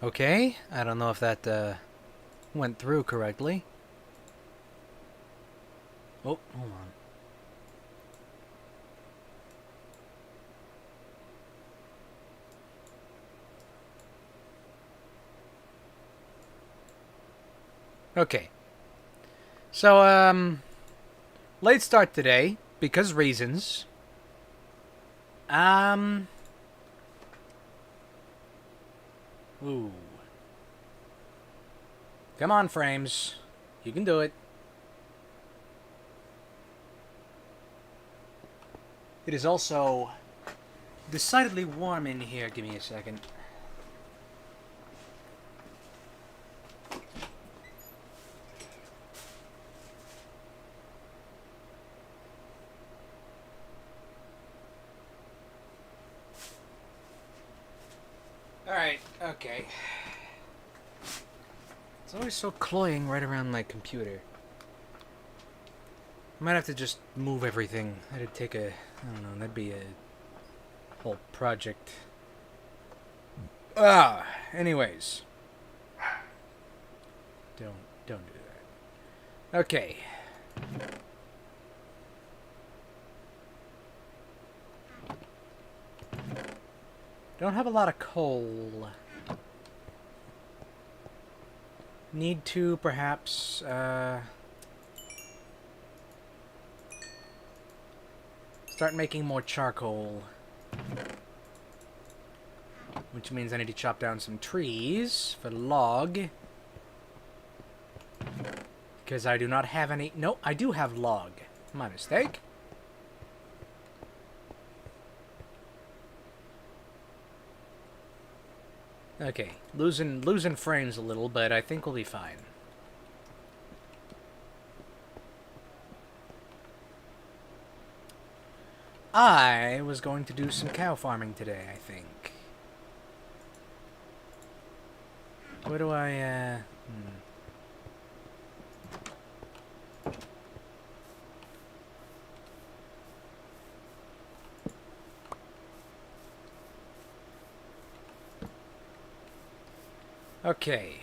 Okay, I don't know if that went through correctly. Oh, hold on. Okay. So, late start today, because reasons. Um, ooh. Come on, frames. You can do it. It is also decidedly warm in here. Give me a second. Alright, okay. It's always so cloying right around my computer. I might have to just move everything. That'd take a... I don't know, that'd be a whole project. Anyways. Don't do that. Okay. Don't have a lot of coal. Need to, perhaps, start making more charcoal. Which means I need to chop down some trees for log. Because I do not have any... No, I do have log. My mistake. Okay, losing frames a little, but I think we'll be fine. I was going to do some cow farming today, I think. Where do I, Okay.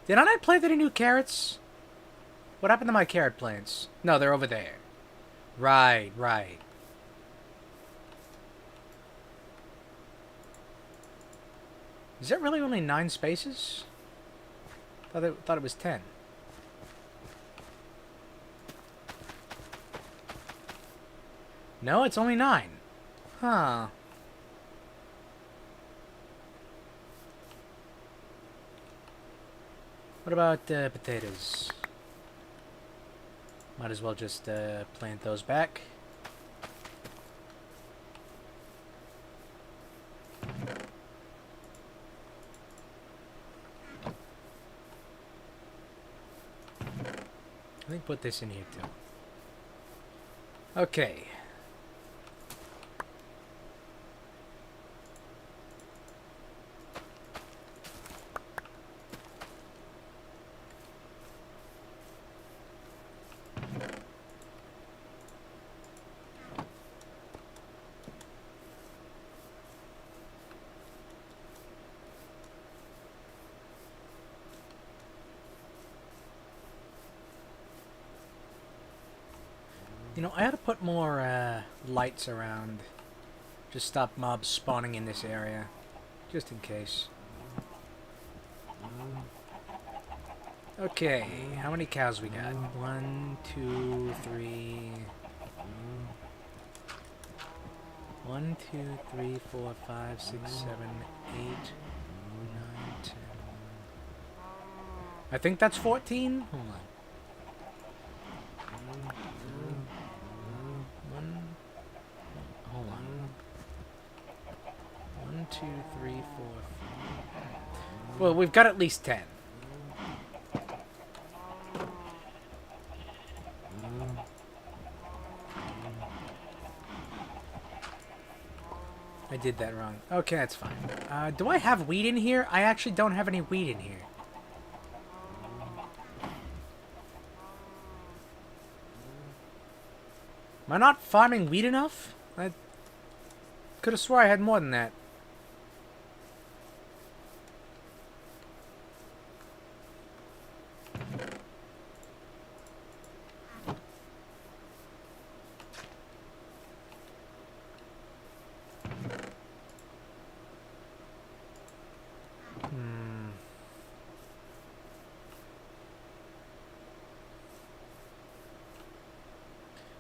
Did I not plant any new carrots? What happened to my carrot plants? No, they're over there. Right. Is that really only 9 spaces? Thought it was 10. No, it's only 9. Huh. What about potatoes? Might as well just plant those back. I think put this in here too. Okay. You know, I had to put more lights around. Just stop mobs spawning in this area. Just in case. Okay, how many cows we got? 1, 2, 3... 1, 2, 3, 4, 5, 6, 7, 8, 9, 10. I think that's 14? Hold on. 1, hold on. 1, 2, 3, 4, 5. Well, we've got at least 10. I did that wrong. Okay, that's fine. Do I have wheat in here? I actually don't have any wheat in here. Am I not farming wheat enough? Could have swore I had more than that.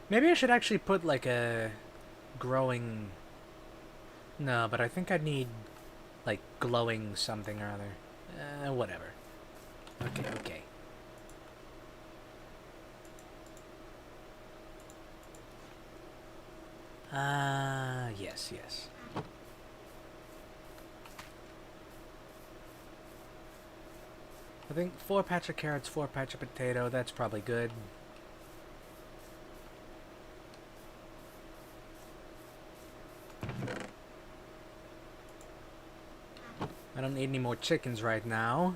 Maybe I should actually put like a growing... No, but I think I need like glowing something or other. Whatever. Okay, okay. Yes, yes. I think 4 patch of carrots, 4 patch of potato, that's probably good. I don't need any more chickens right now.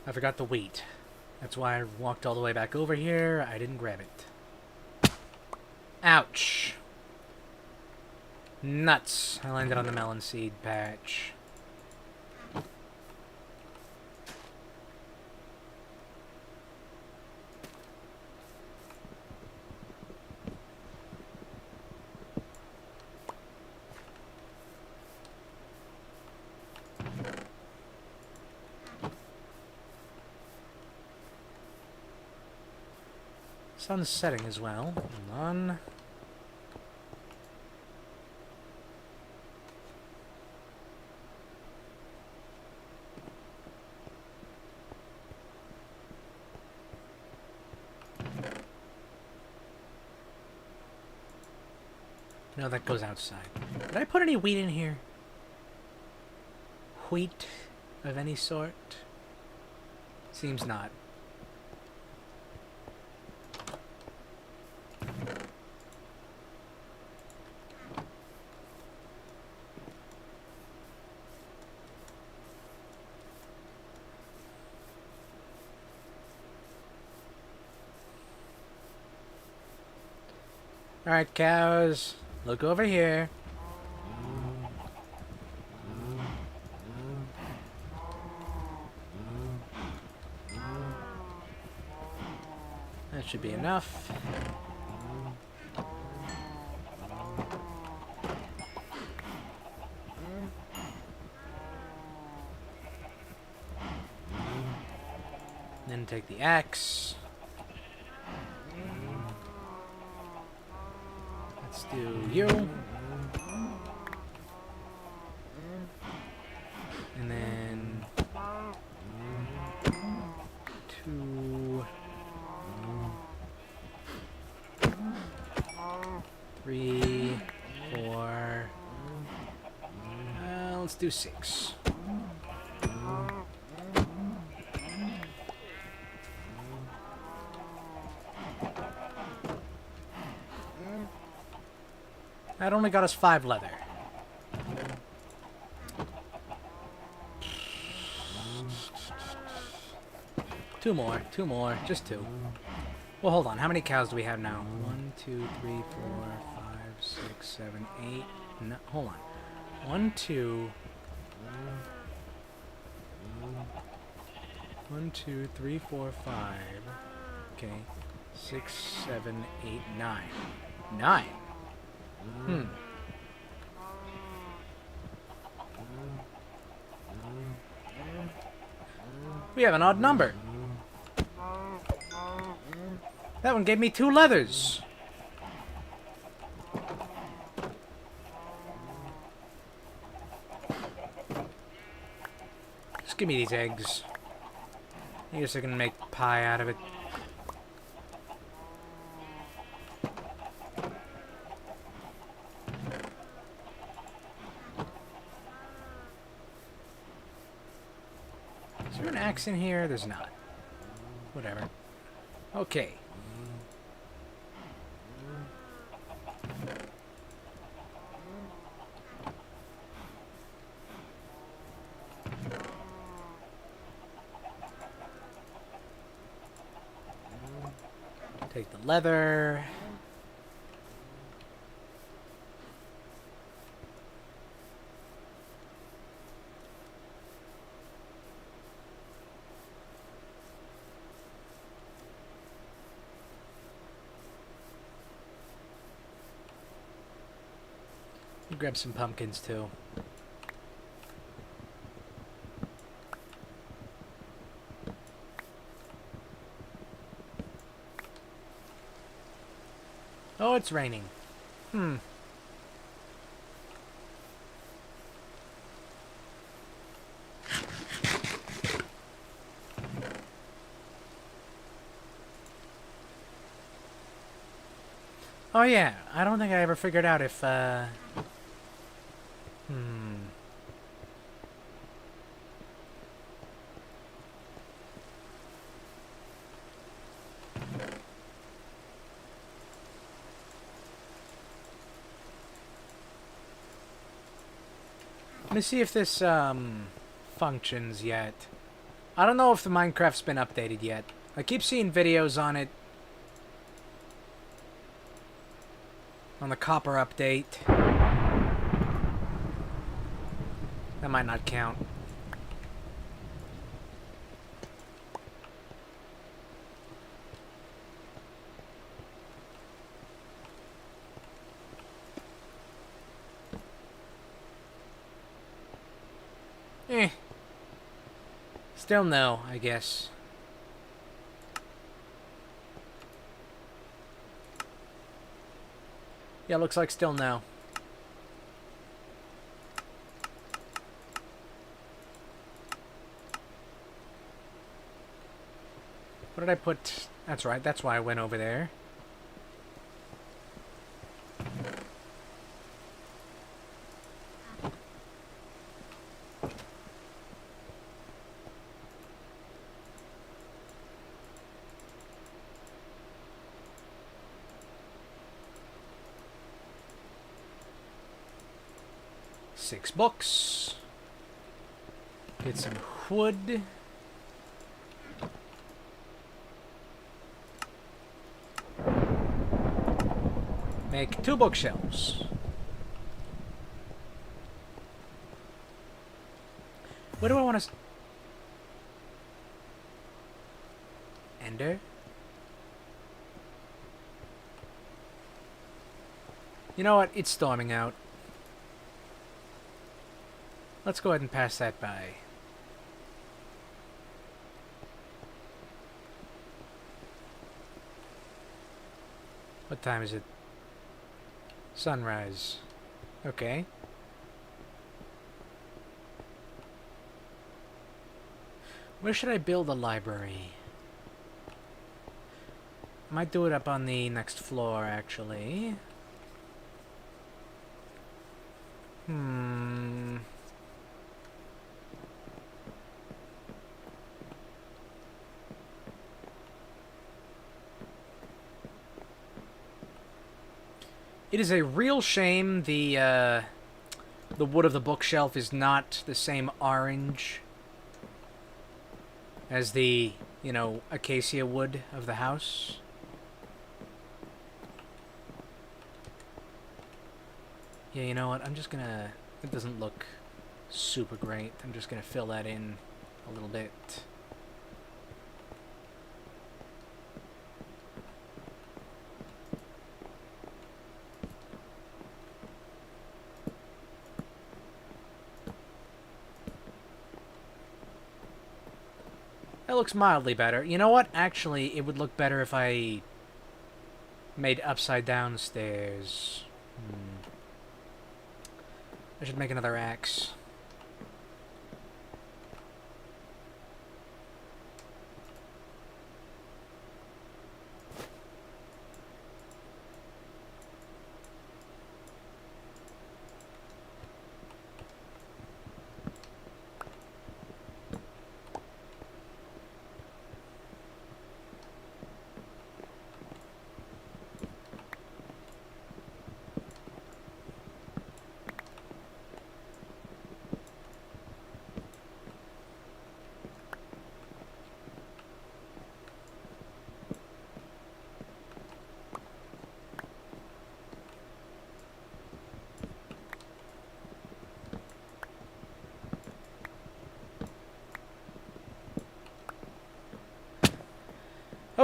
I forgot the wheat. That's why I walked all the way back over here. I didn't grab it. Ouch. Nuts. I landed on the melon seed patch. Sun's setting as well. Hold on. No, that goes outside. Did I put any wheat in here? Wheat of any sort? Seems not. Alright, cows. Look over here. That should be enough. Then take the axe. Let's do you. And then 2, 3, 4. Let's do 6. That only got us 5 leather. Two more, just 2. Well, hold on. How many cows do we have now? 1, 2, 3, 4, 5, 6, 7, 8. No, hold on. 1, 2. 1, 2, 3, 4, 5. Okay. 6, 7, 8, 9. 9. We have an odd number. That one gave me 2 leathers. Just give me these eggs. I guess I can make pie out of it. Is there an axe in here? There's not. Whatever. Okay. Take the leather. Grab some pumpkins too. Oh, it's raining. Oh yeah, I don't think I ever figured out if, Let me see if this, functions yet. I don't know if the Minecraft's been updated yet. I keep seeing videos on it. On the copper update. That might not count. Still no, I guess. Yeah, looks like still no. What did I put? That's right, that's why I went over there. Six books. Get some wood. Make 2 bookshelves. What do I want to... Ender? You know what? It's storming out. Let's go ahead and pass that by. What time is it? Sunrise. Okay. Where should I build a library? I might do it up on the next floor, actually. It is a real shame the wood of the bookshelf is not the same orange as the, you know, acacia wood of the house. Yeah, you know what? I'm just gonna... It doesn't look super great. I'm just gonna fill that in a little bit. That looks mildly better. You know what? Actually, it would look better if I made upside down stairs. I should make another axe.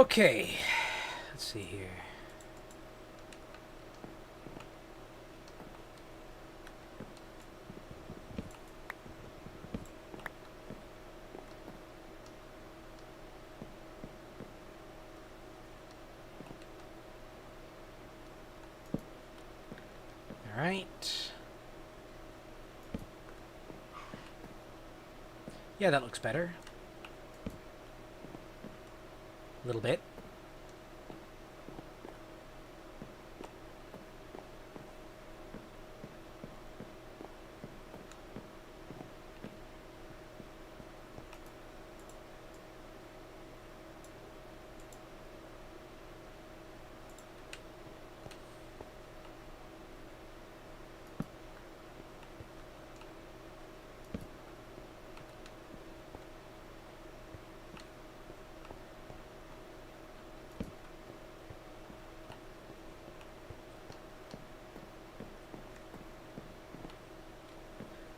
Okay. Let's see here. All right. Yeah, that looks better. A little bit.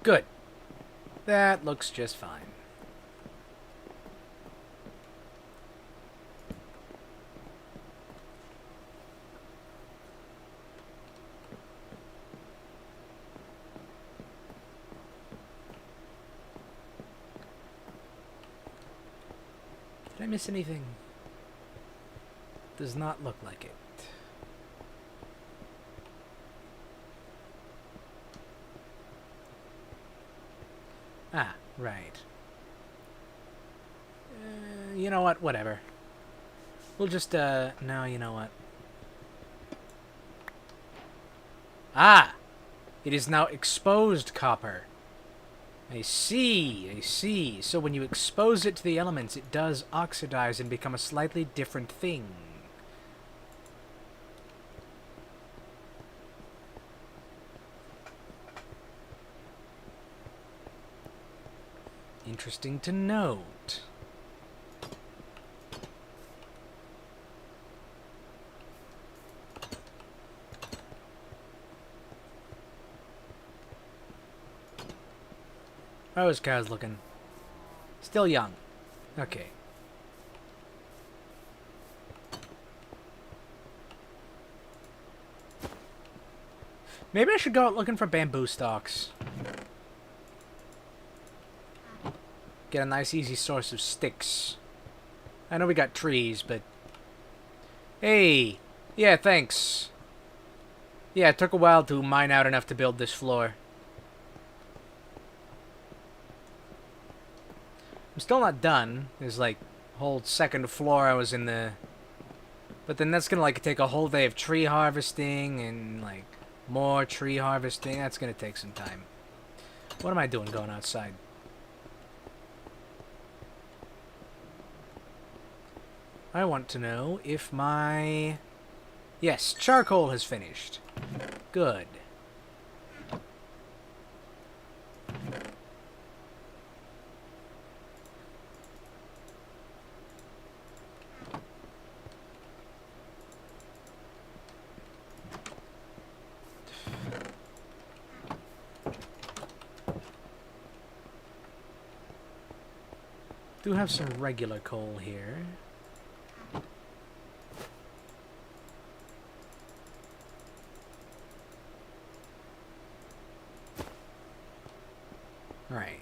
Good. That looks just fine. Did I miss anything? Does not look like it. Ah, right. You know what? Whatever. We'll just, no, you know what? Ah! It is now exposed copper. I see, I see. So when you expose it to the elements, it does oxidize and become a slightly different thing. Interesting to note. How is Kaz looking? Still young. Okay. Maybe I should go out looking for bamboo stalks. Get a nice easy source of sticks. I know we got trees, but... Hey! Yeah, thanks. Yeah, it took a while to mine out enough to build this floor. I'm still not done. There's like a whole second floor I was in the... But then that's gonna like take a whole day of tree harvesting and like more tree harvesting. That's gonna take some time. What am I doing going outside? I want to know if my... Yes, charcoal has finished. Good. Do have some regular coal here. Right.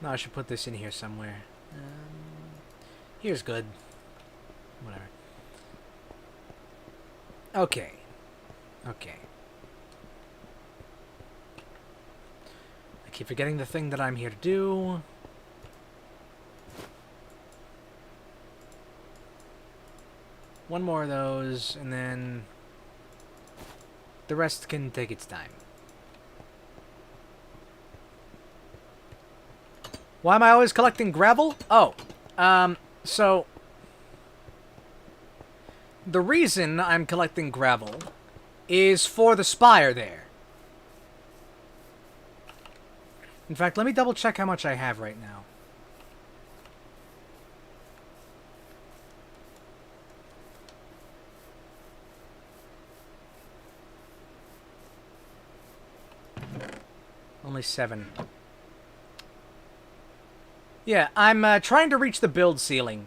No, I should put this in here somewhere. Here's good. Whatever. Okay. Okay. I keep forgetting the thing that I'm here to do. One more of those, and then the rest can take its time. Why am I always collecting gravel? Oh, so the reason I'm collecting gravel is for the spire there. In fact, let me double check how much I have right now. Only 7. Yeah, I'm trying to reach the build ceiling.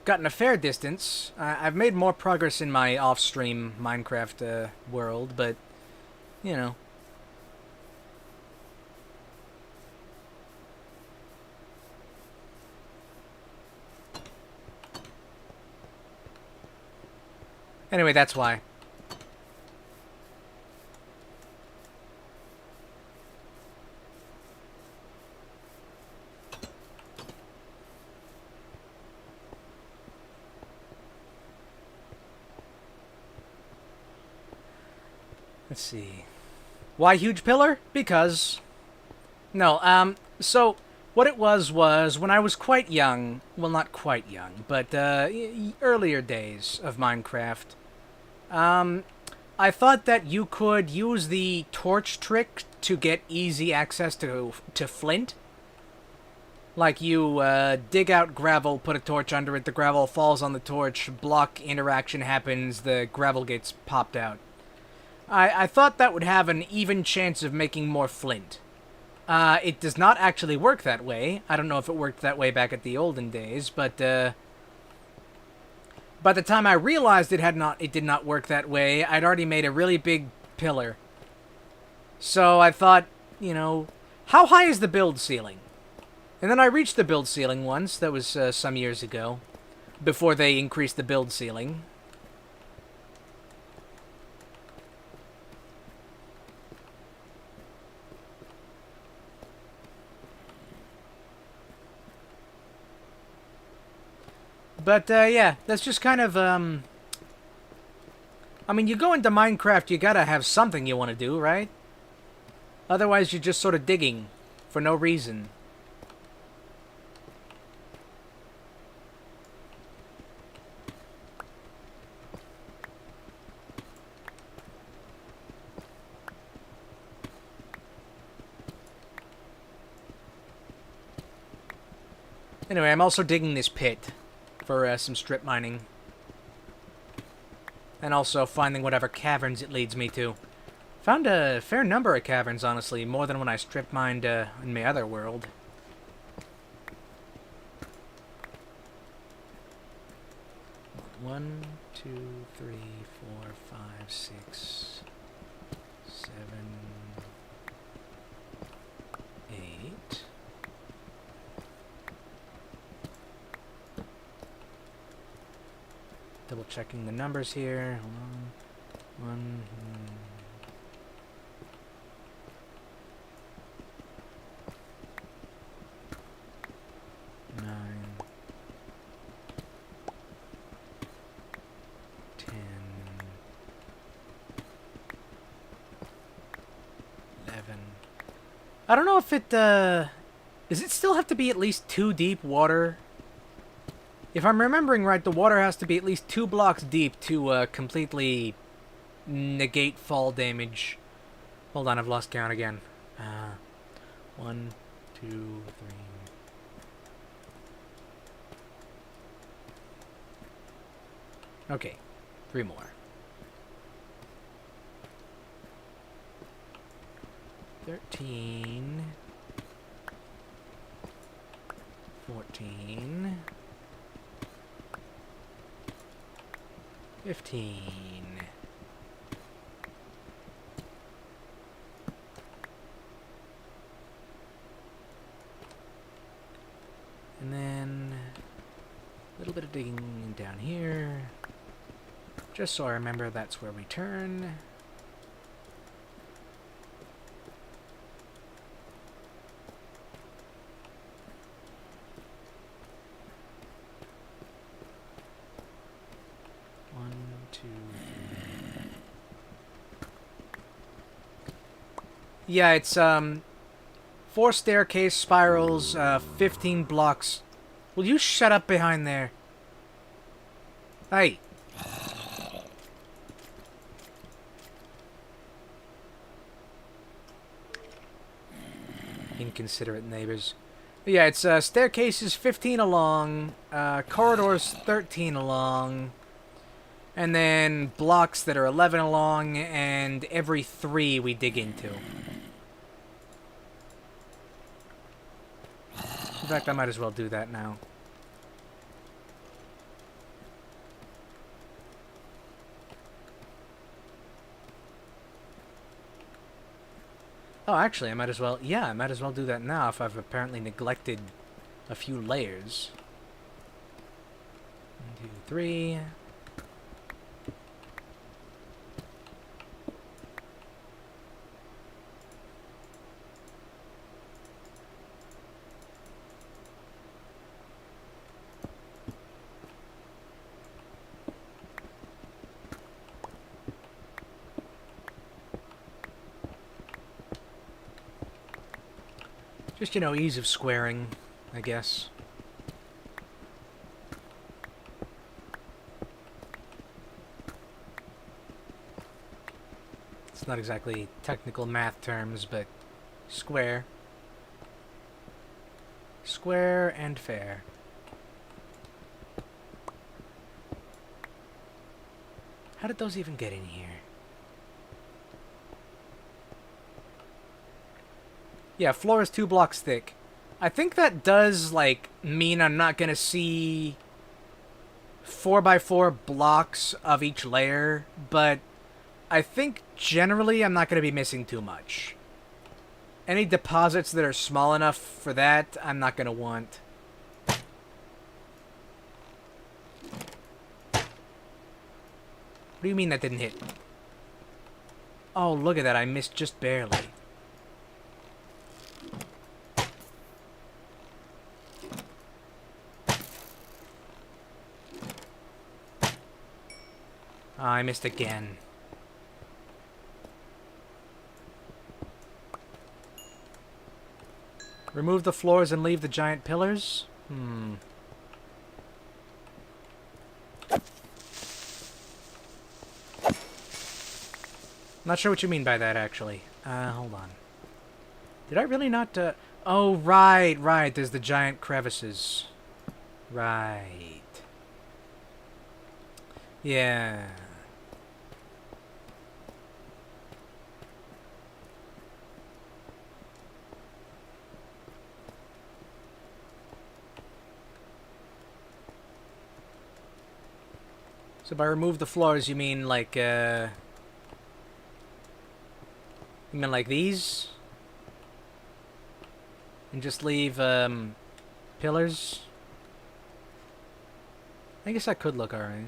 Gotten a fair distance. I've made more progress in my off-stream Minecraft world, but, you know. Anyway, that's why. Let's see. Why huge pillar? Because... No, so... What it was when I was quite young... Well, not quite young, but, earlier days of Minecraft. I thought that you could use the torch trick to get easy access to flint. Like, you, dig out gravel, put a torch under it, the gravel falls on the torch, block interaction happens, the gravel gets popped out. I thought that would have an even chance of making more flint. It does not actually work that way. I don't know if it worked that way back at the olden days, but, by the time I realized it did not work that way, I'd already made a really big pillar. So I thought, you know, how high is the build ceiling? And then I reached the build ceiling once, that was, some years ago, before they increased the build ceiling. But, yeah, that's just kind of, I mean, you go into Minecraft, you gotta have something you want to do, right? Otherwise, you're just sort of digging for no reason. Anyway, I'm also digging this pit for some strip mining. And also finding whatever caverns it leads me to. Found a fair number of caverns, honestly, more than when I strip mined in my other world. One, two, three, four, five, 6, 7, 8. Double checking the numbers here. One. 9, 10, 11. I don't know if it, does it still have to be at least 2 deep water? If I'm remembering right, the water has to be at least 2 blocks deep to, completely negate fall damage. Hold on, I've lost count again. 1, 2, 3... Okay, 3 more. 13, 14, 15. And then a little bit of digging down here. Just so I remember that's where we turn. One, two. Yeah, it's 4 staircase spirals, 15 blocks. Will you shut up behind there? Hey. Inconsiderate neighbors. But yeah, it's staircases 15 along, corridors 13 along, and then blocks that are 11 along, and every 3 we dig into. In fact, I might as well do that now. Oh, actually, I might as well... Yeah, I might as well do that now if I've apparently neglected a few layers. 1, 2, 3... Just, you know, ease of squaring, I guess. It's not exactly technical math terms, but square. Square and fair. How did those even get in here? Yeah, floor is 2 blocks thick. I think that does, like, mean I'm not gonna see 4x4 blocks of each layer, but I think generally I'm not gonna be missing too much. Any deposits that are small enough for that, I'm not gonna want. What do you mean that didn't hit? Oh, look at that, I missed just barely. I missed again. Remove the floors and leave the giant pillars? Not sure what you mean by that, actually. Hold on. Did I really not, Oh, right, right. There's the giant crevices. Right. Yeah. So by remove the floors, you mean like, you mean like these? And just leave, pillars? I guess that could look alright.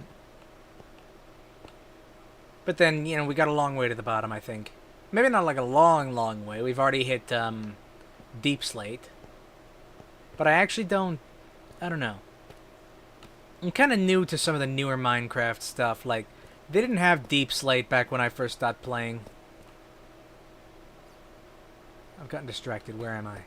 But then, you know, we got a long way to the bottom, I think. Maybe not like a long, long way. We've already hit, deep slate. But I actually don't... I don't know. I'm kind of new to some of the newer Minecraft stuff. Like, they didn't have deep slate back when I first started playing. I've gotten distracted. Where am I?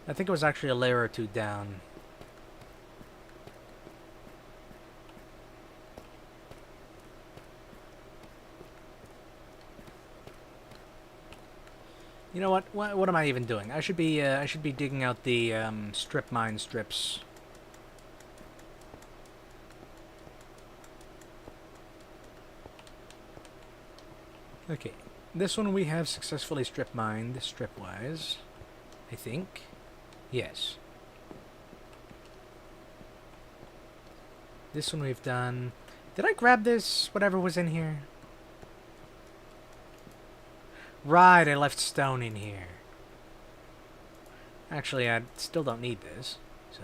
I think it was actually a layer or 2 down. You know what? What am I even doing? I should be digging out the strip mine strips. Okay, this one we have successfully strip mined stripwise. I think. Yes. This one we've done. Did I grab this? Whatever was in here. Right, I left stone in here. Actually, I still don't need this, so...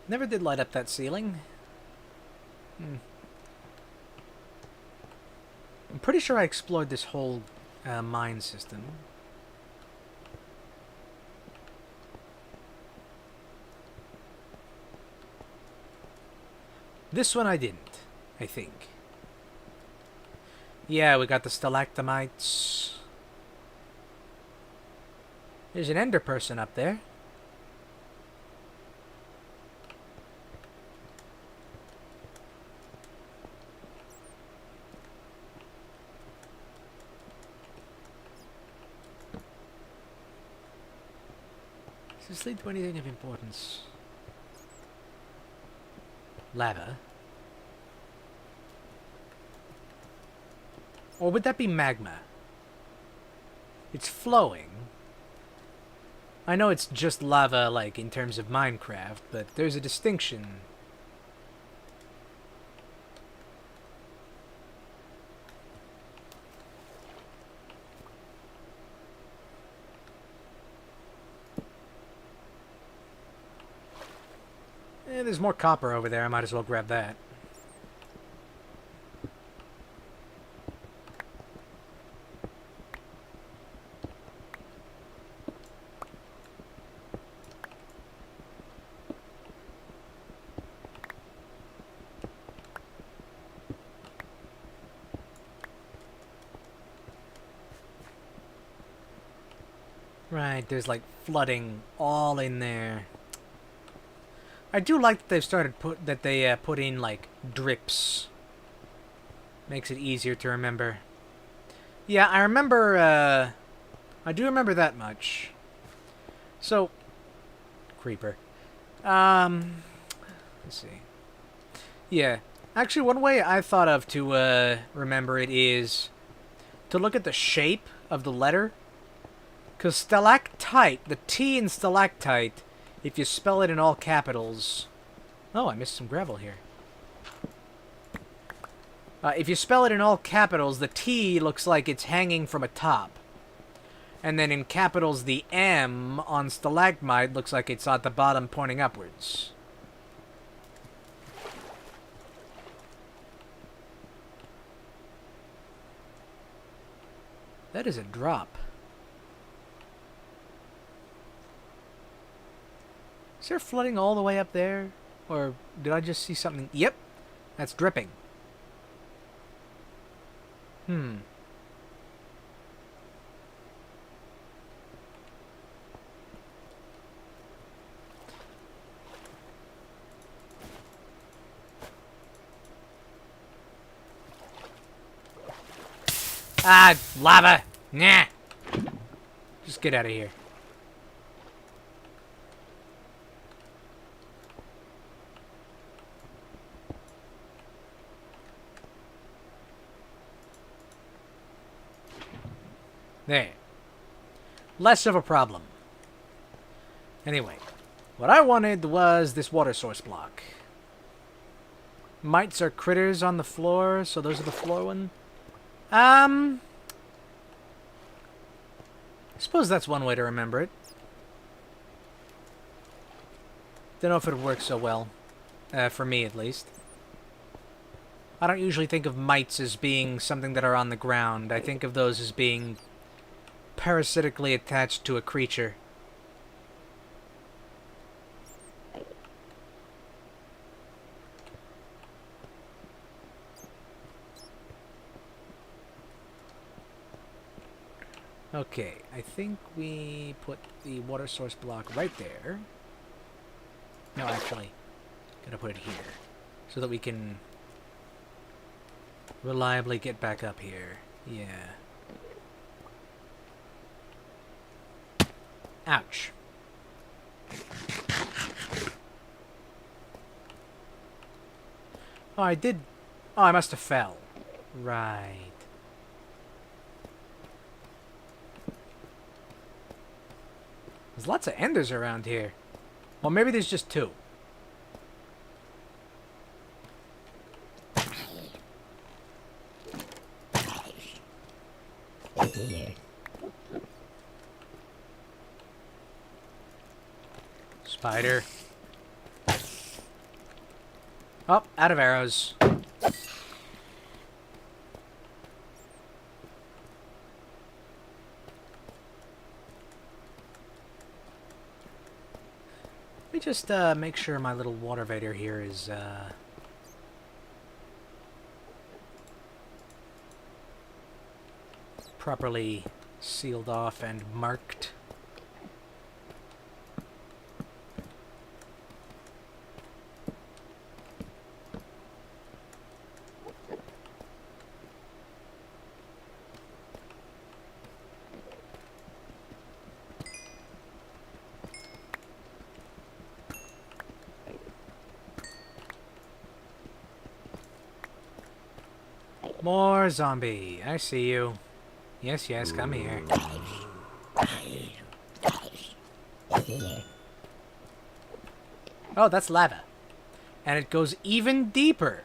Never did light up that ceiling. I'm pretty sure I explored this whole mine system. This one I didn't, I think. Yeah, we got the stalactimites. There's an ender person up there. Does this lead to anything of importance? Lava. Or would that be magma? It's flowing. I know it's just lava, like, in terms of Minecraft, but there's a distinction. There's more copper over there. I might as well grab that. Right, there's like flooding all in there. I do like that they've started put in like drips. Makes it easier to remember. Yeah, I remember. I do remember that much. So, creeper. Let's see. Yeah, actually, one way I thought of to remember it is to look at the shape of the letter. Because stalactite, the T in stalactite, if you spell it in all capitals... Oh, I missed some gravel here. If you spell it in all capitals, the T looks like it's hanging from a top. And then in capitals, the M on stalagmite looks like it's at the bottom pointing upwards. That is a drop. Is there flooding all the way up there? Or did I just see something? Yep, that's dripping. Ah, lava! Nah! Just get out of here. There. Less of a problem. Anyway, what I wanted was this water source block. Mites are critters on the floor, so those are the floor one. I suppose that's one way to remember it. Don't know if it would work so well. For me, at least. I don't usually think of mites as being something that are on the ground. I think of those as being parasitically attached to a creature. Okay, I think we put the water source block right there. No, actually, gotta put it here so that we can reliably get back up here. Yeah. Ouch. Oh, I did... Oh, I must have fell. Right. There's lots of enders around here. Well, maybe there's just two. Spider. Oh, out of arrows. Let me just make sure my little water vader here is properly sealed off and marked. More zombie. I see you. Yes, yes, come here. Oh, that's lava. And it goes even deeper.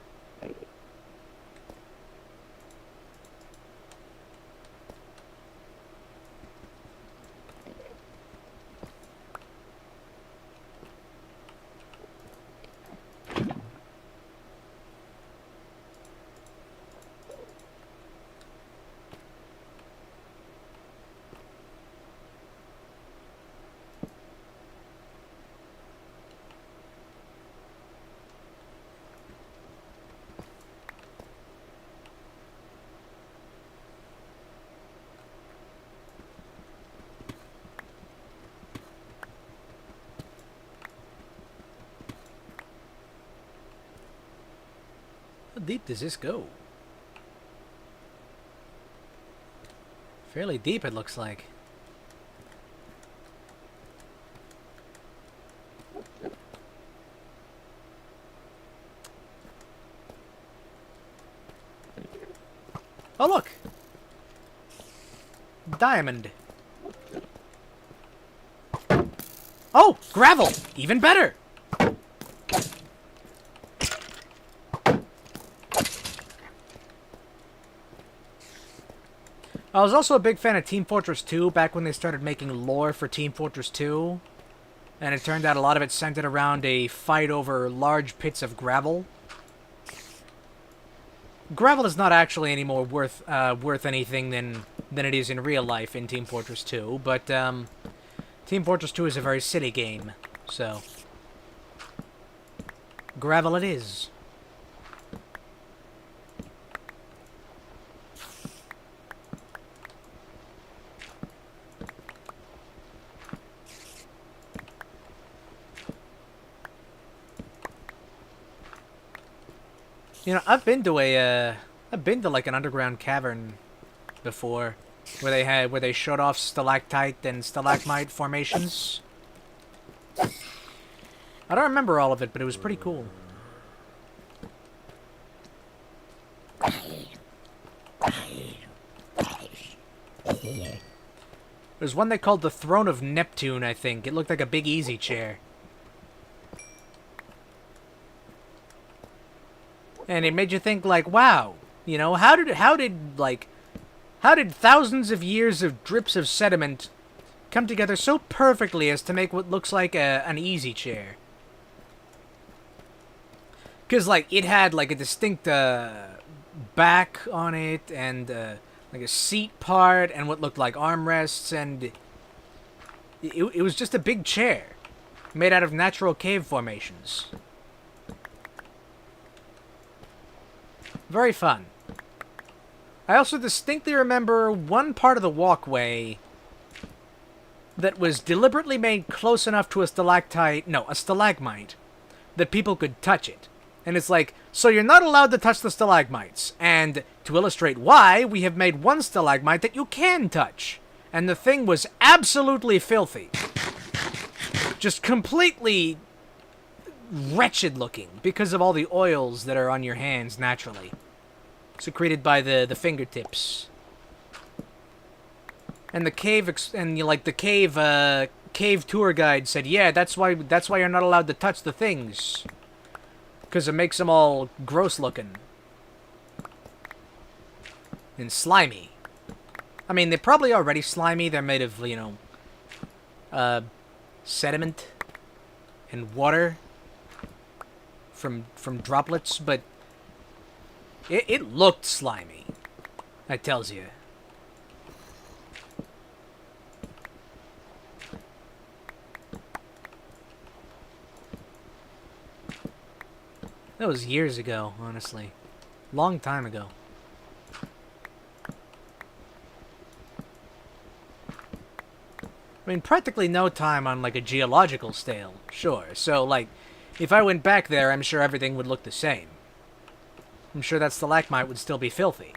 How deep does this go? Fairly deep, it looks like. Oh, look! Diamond. Oh, gravel! Even better! I was also a big fan of Team Fortress 2 back when they started making lore for Team Fortress 2. And it turned out a lot of it centered around a fight over large pits of gravel. Gravel is not actually any more worth anything than it is in real life in Team Fortress 2, but Team Fortress 2 is a very city game, so gravel it is. You know, I've been to like an underground cavern before, where they showed off stalactite and stalagmite formations. I don't remember all of it, but it was pretty cool. There's one they called the Throne of Neptune, I think. It looked like a big easy chair. And it made you think, like, wow, you know, how did thousands of years of drips of sediment come together so perfectly as to make what looks like an easy chair? Because, like, it had, like, a distinct back on it, and like a seat part, and what looked like armrests, and it was just a big chair made out of natural cave formations. Very fun. I also distinctly remember one part of the walkway that was deliberately made close enough to a stalagmite, that people could touch it. And it's like, so you're not allowed to touch the stalagmites. And to illustrate why, we have made one stalagmite that you can touch. And the thing was absolutely filthy. Just completely wretched looking because of all the oils that are on your hands naturally, secreted by the fingertips. And the cave cave tour guide said, yeah, that's why you're not allowed to touch the things, because it makes them all gross looking and slimy. I mean, they're probably already slimy. They're made of, you know, sediment and water from droplets, but it looked slimy, I tells you. That was years ago, honestly. Long time ago. I mean, practically no time on, like, a geological scale, sure. So, like, if I went back there, I'm sure everything would look the same. I'm sure that stalagmite would still be filthy.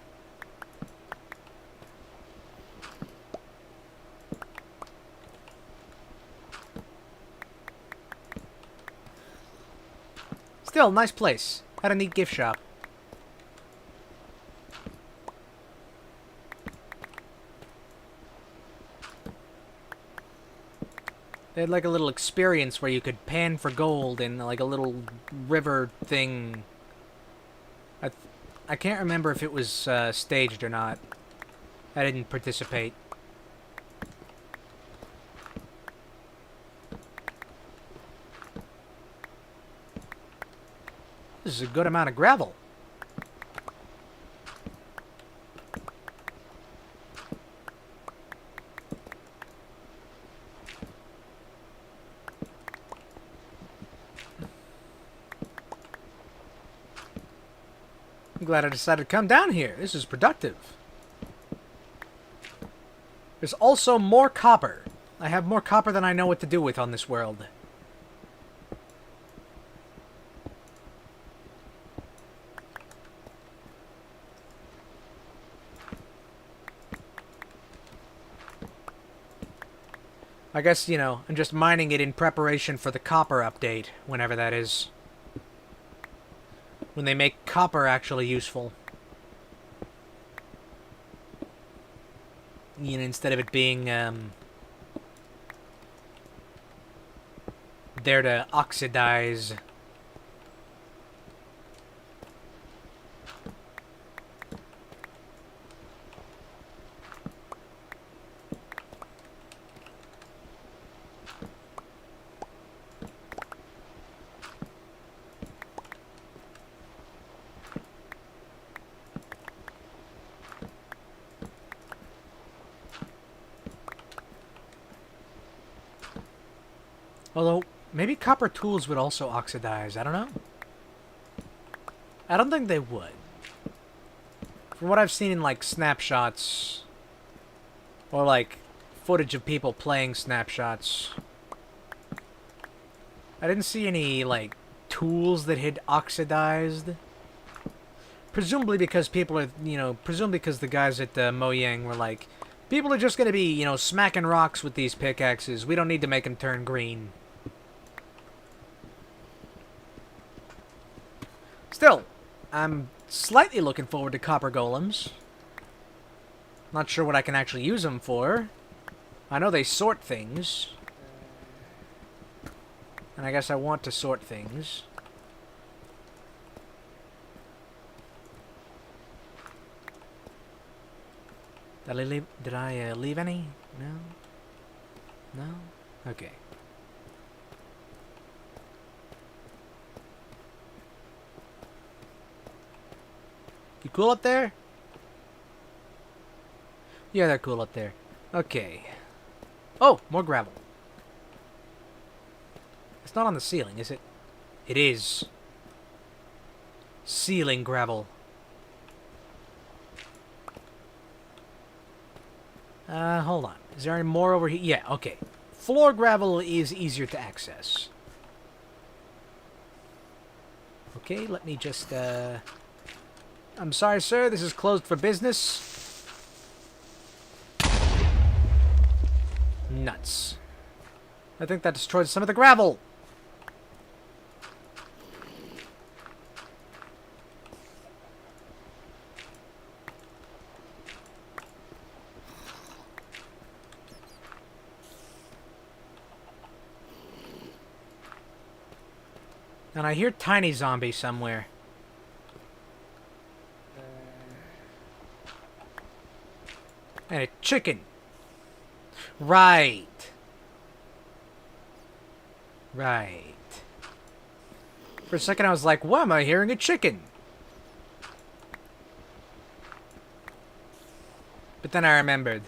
Still, nice place. Had a neat gift shop. They had like a little experience where you could pan for gold in like a little river thing. I can't remember if it was staged or not. I didn't participate. This is a good amount of gravel. I'm glad I decided to come down here. This is productive. There's also more copper. I have more copper than I know what to do with on this world. I guess, you know, I'm just mining it in preparation for the copper update, whenever that is. When they make copper actually useful. You know, instead of it being, there to oxidize. Although, maybe copper tools would also oxidize. I don't know. I don't think they would. From what I've seen in, like, snapshots, or, like, footage of people playing snapshots, I didn't see any, like, tools that had oxidized. Presumably because people are, you know, presumably because the guys at Mojang were like, people are just going to be, you know, smacking rocks with these pickaxes. We don't need to make them turn green. Still, I'm slightly looking forward to copper golems. Not sure what I can actually use them for. I know they sort things. And I guess I want to sort things. Did I leave any? No? No? Okay. You cool up there? Yeah, they're cool up there. Okay. Oh, more gravel. It's not on the ceiling, is it? It is. Ceiling gravel. Hold on. Is there any more over here? Yeah, okay. Floor gravel is easier to access. Okay, let me just, I'm sorry, sir. This is closed for business. Nuts. I think that destroyed some of the gravel. And I hear tiny zombie somewhere. And a chicken. Right. Right. For a second I was like, why am I hearing a chicken? But then I remembered.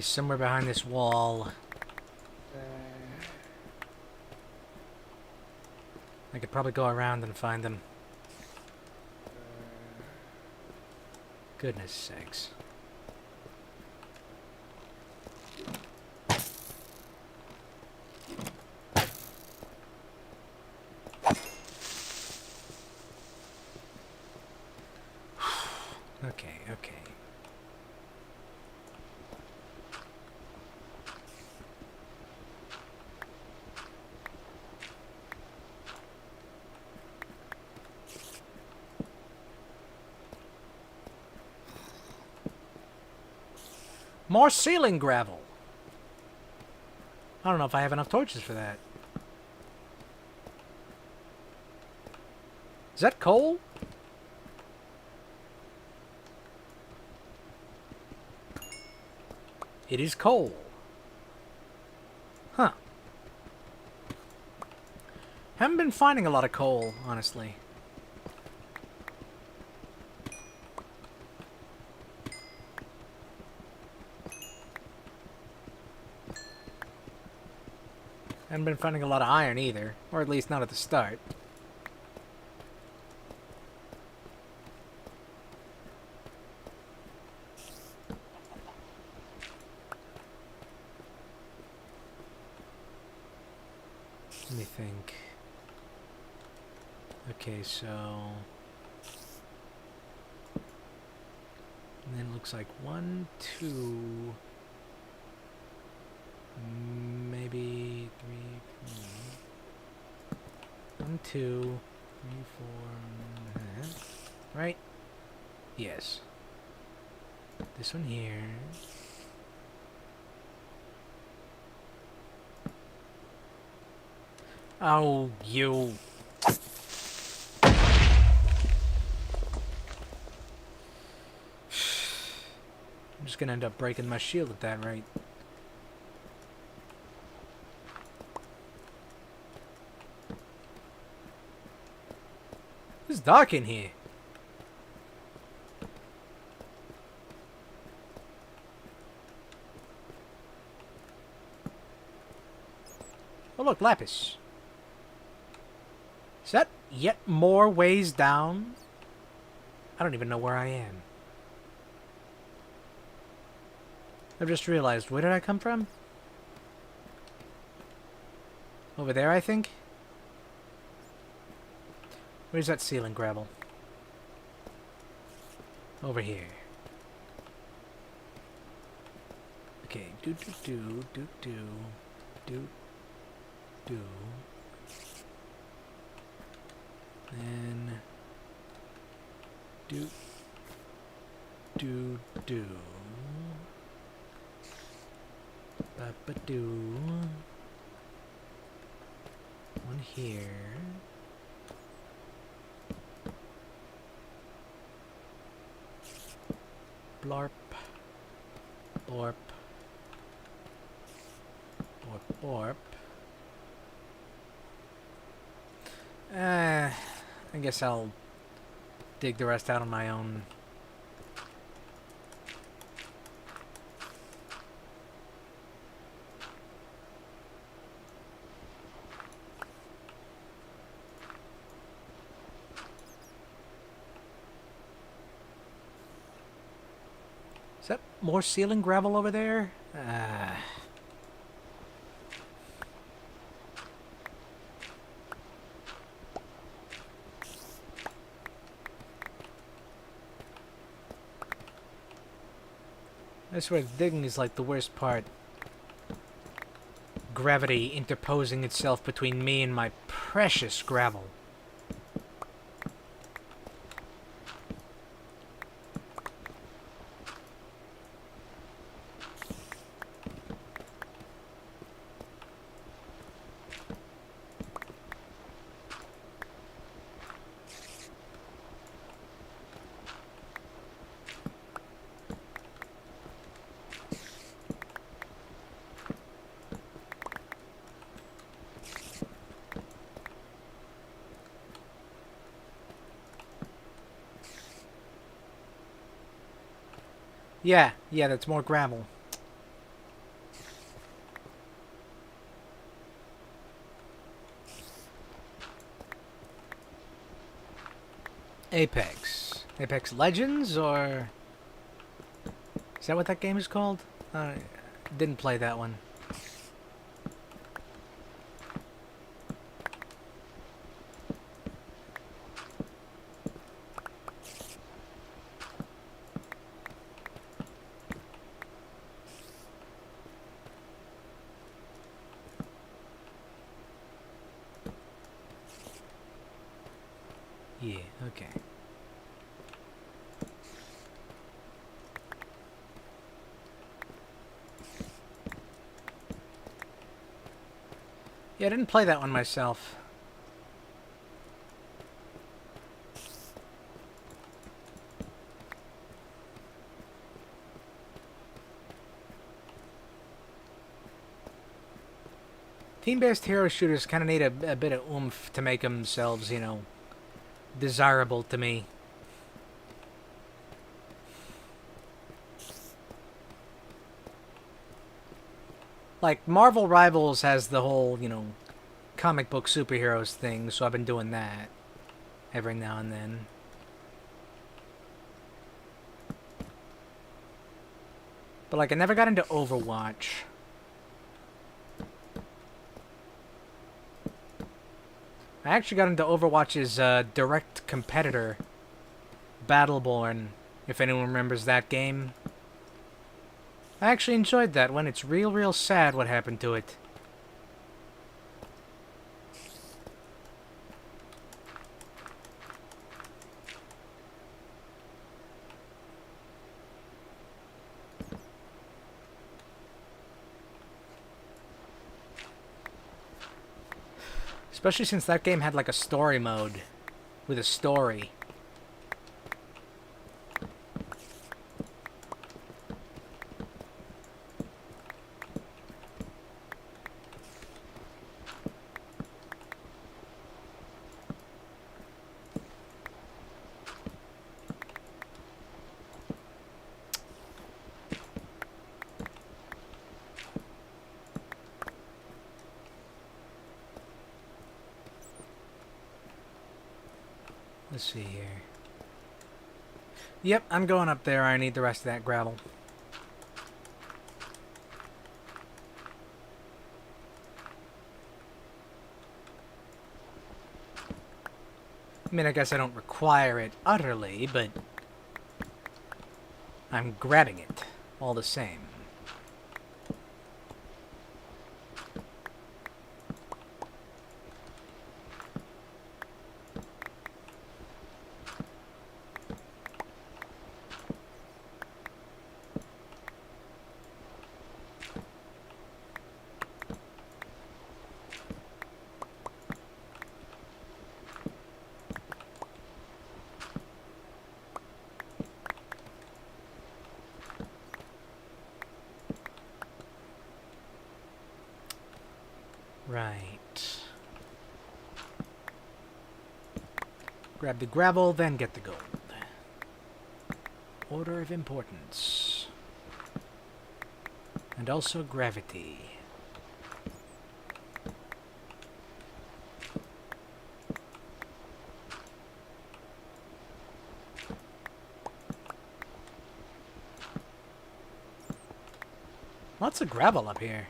He's somewhere behind this wall. I could probably go around and find him. Goodness sakes. Okay, okay. More ceiling gravel! I don't know if I have enough torches for that. Is that coal? It is coal. Huh. Haven't been finding a lot of coal, honestly. Haven't been finding a lot of iron either. Or at least not at the start. Let me think. Okay, so... And then it looks like 1, 2... Maybe 3, 4... 1, 2, 3, 4... Right? Yes. This one here... Oh, you... I'm just gonna end up breaking my shield at that rate. It's dark in here. Oh look, lapis. Is that yet more ways down? I don't even know where I am. I've just realized, where did I come from? Over there, I think? Where's that ceiling gravel? Over here. Okay, do. Then do. Ba-ba-do. One here. Blarp. Borp. Borp. I guess I'll dig the rest out on my own. Is that more ceiling gravel over there? I swear digging is like the worst part. Gravity interposing itself between me and my precious gravel. Yeah, that's more gravel. Apex. Apex Legends, or... Is that what that game is called? Didn't play that one. Yeah, okay. Yeah, I didn't play that one myself. Team-based hero shooters kind of need a bit of oomph to make themselves, you know, desirable to me. Like, Marvel Rivals has the whole, you know, comic book superheroes thing, so I've been doing that every now and then. But, like, I never got into Overwatch. I actually got into Overwatch's direct competitor, Battleborn, if anyone remembers that game. I actually enjoyed that one. It's real sad what happened to it. Especially since that game had like a story mode with a story. Let's see here. Yep, I'm going up there. I need the rest of that gravel. I mean, I guess I don't require it utterly, but I'm grabbing it all the same. Right. Grab the gravel, then get the gold. Order of importance. And also gravity. Lots of gravel up here.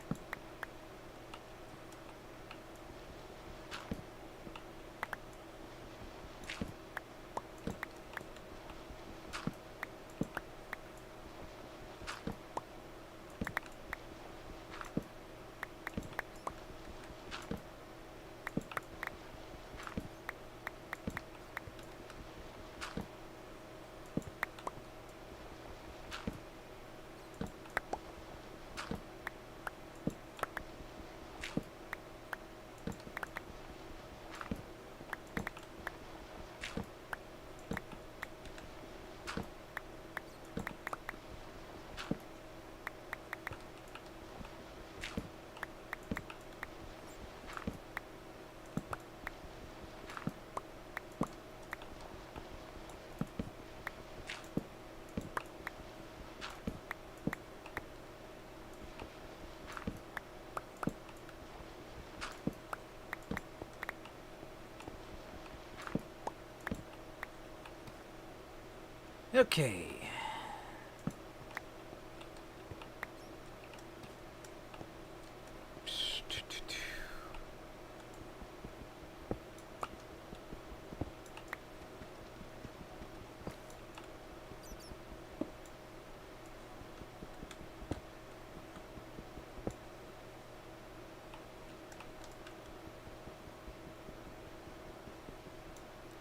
Okay.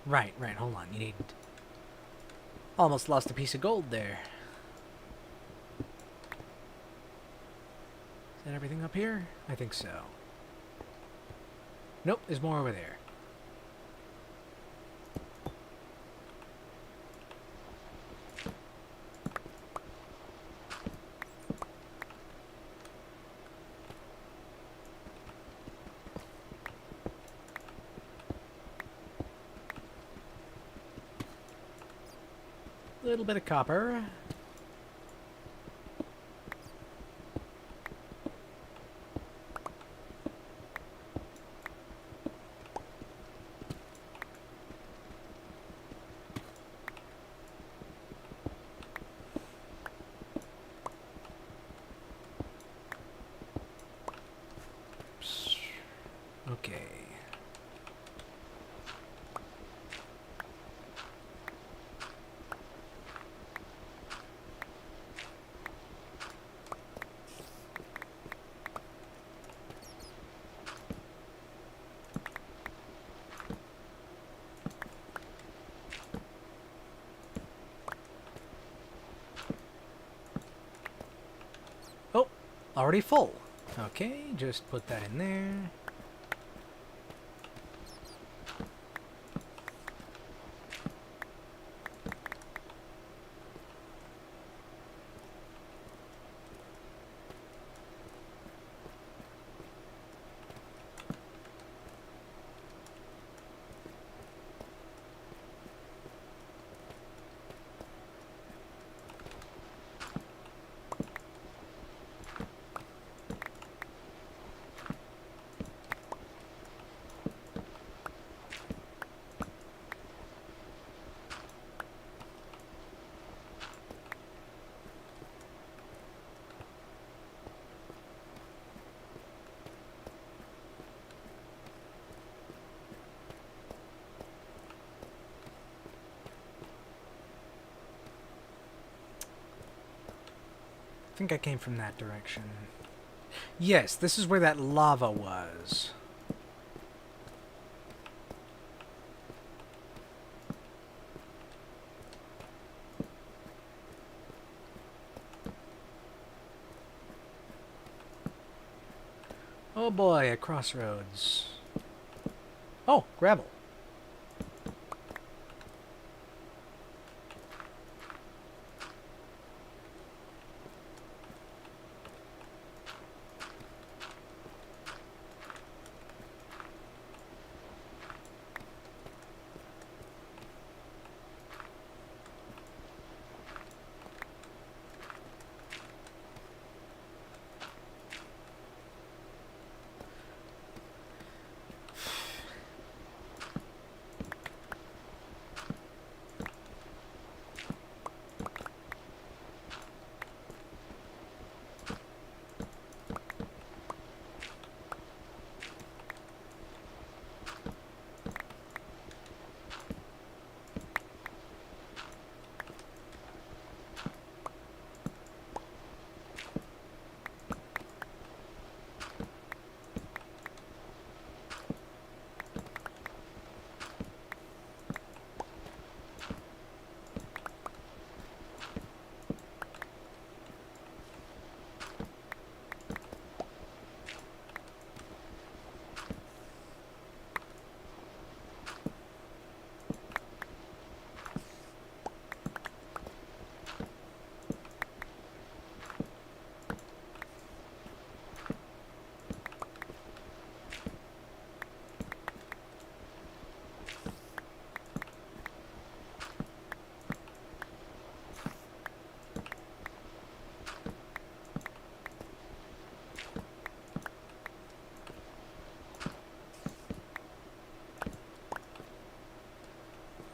Right, hold on. You need... Almost lost a piece of gold there. Is that everything up here? I think so. Nope, there's more over there. A little bit of copper. Okay. Oh, already full. Okay, just put that in there. I think I came from that direction. Yes, this is where that lava was. Oh boy, a crossroads. Oh, gravel.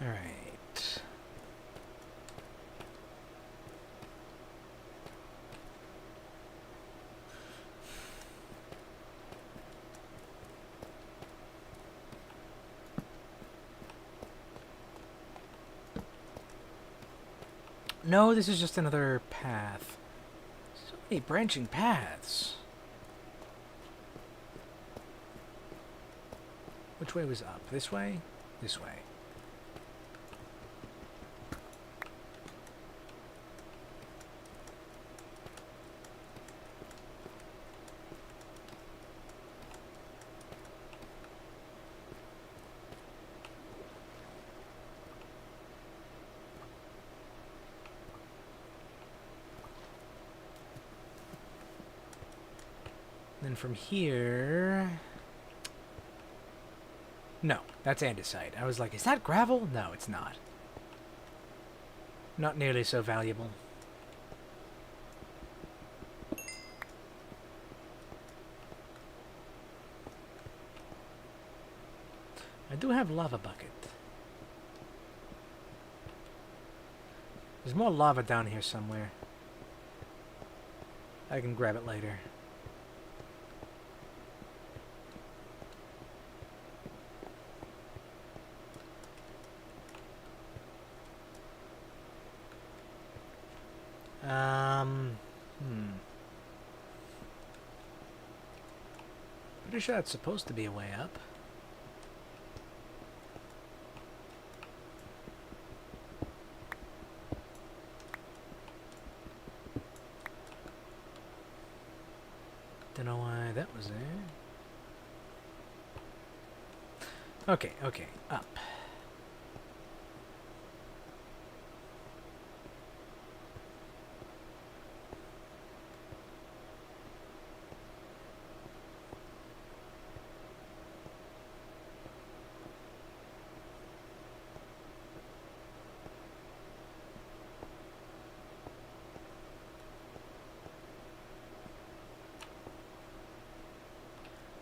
Alright. No, this is just another path. So many branching paths. Which way was up? This way? This way. Then from here... No, that's andesite. I was like, is that gravel? No, it's not. Not nearly so valuable. I do have lava bucket. There's more lava down here somewhere. I can grab it later. Pretty sure that's supposed to be a way up. Don't know why that was there. Okay, okay, up.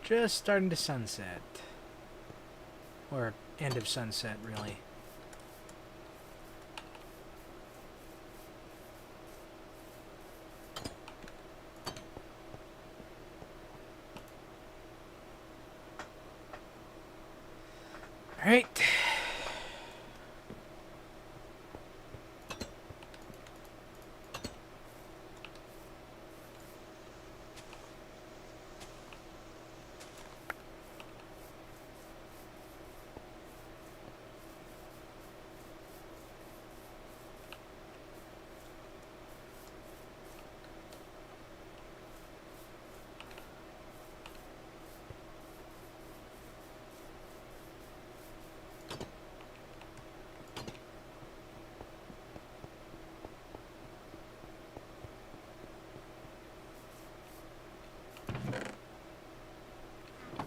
Just starting to sunset. Or end of sunset, really. Alright.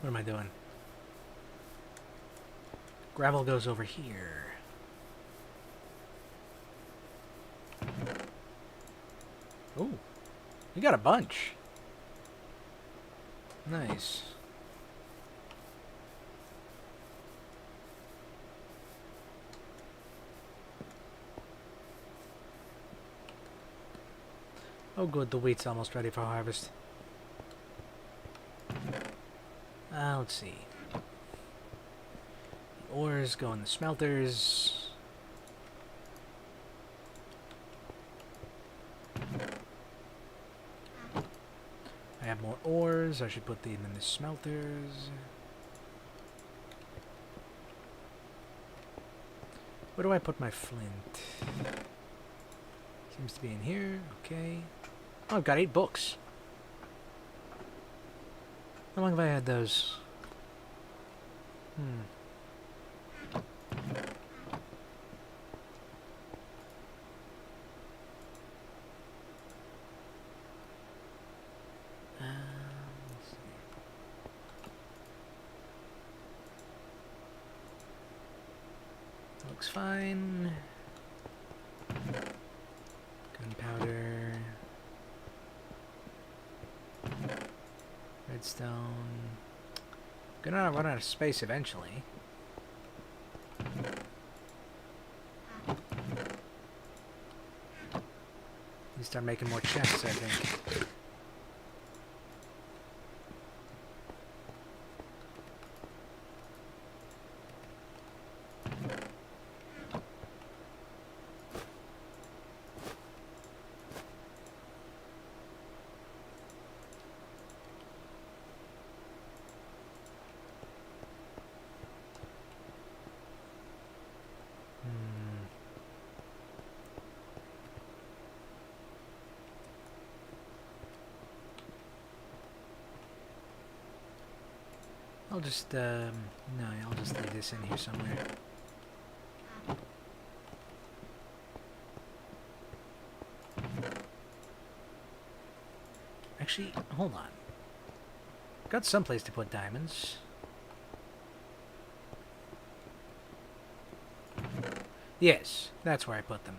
What am I doing? Gravel goes over here. Ooh, you got a bunch. Nice. Oh good, the wheat's almost ready for harvest. Let's see. The ores go in the smelters. I have more ores. I should put them in the smelters. Where do I put my flint? Seems to be in here. Okay. Oh, I've got 8 books. How long have I had those? Let's see. Looks fine. Gunpowder. Redstone. Gonna run out of space eventually. Need to start making more chests, I think. I'll just, no, I'll just leave this in here somewhere. Actually, hold on. Got someplace to put diamonds. Yes, that's where I put them.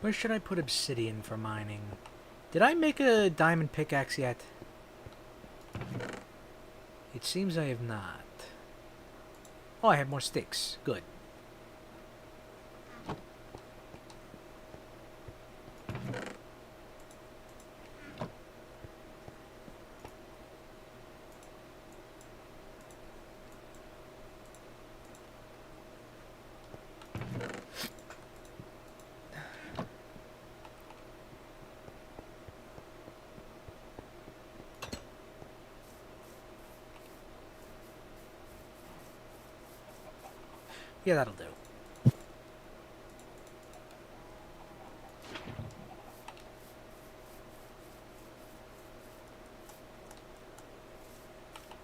Where should I put obsidian for mining? Did I make a diamond pickaxe yet? It seems I have not. Oh, I have more sticks. Good. Yeah, that'll do.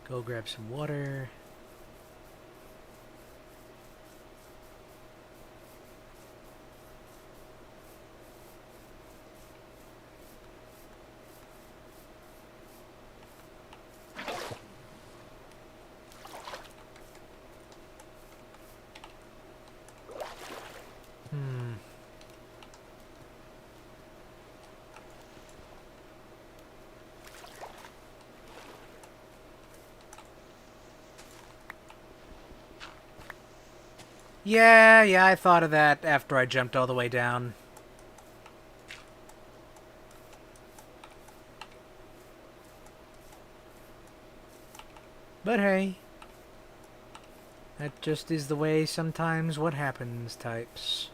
Go grab some water. Yeah, I thought of that after I jumped all the way down. But hey, that just is the way sometimes what happens types.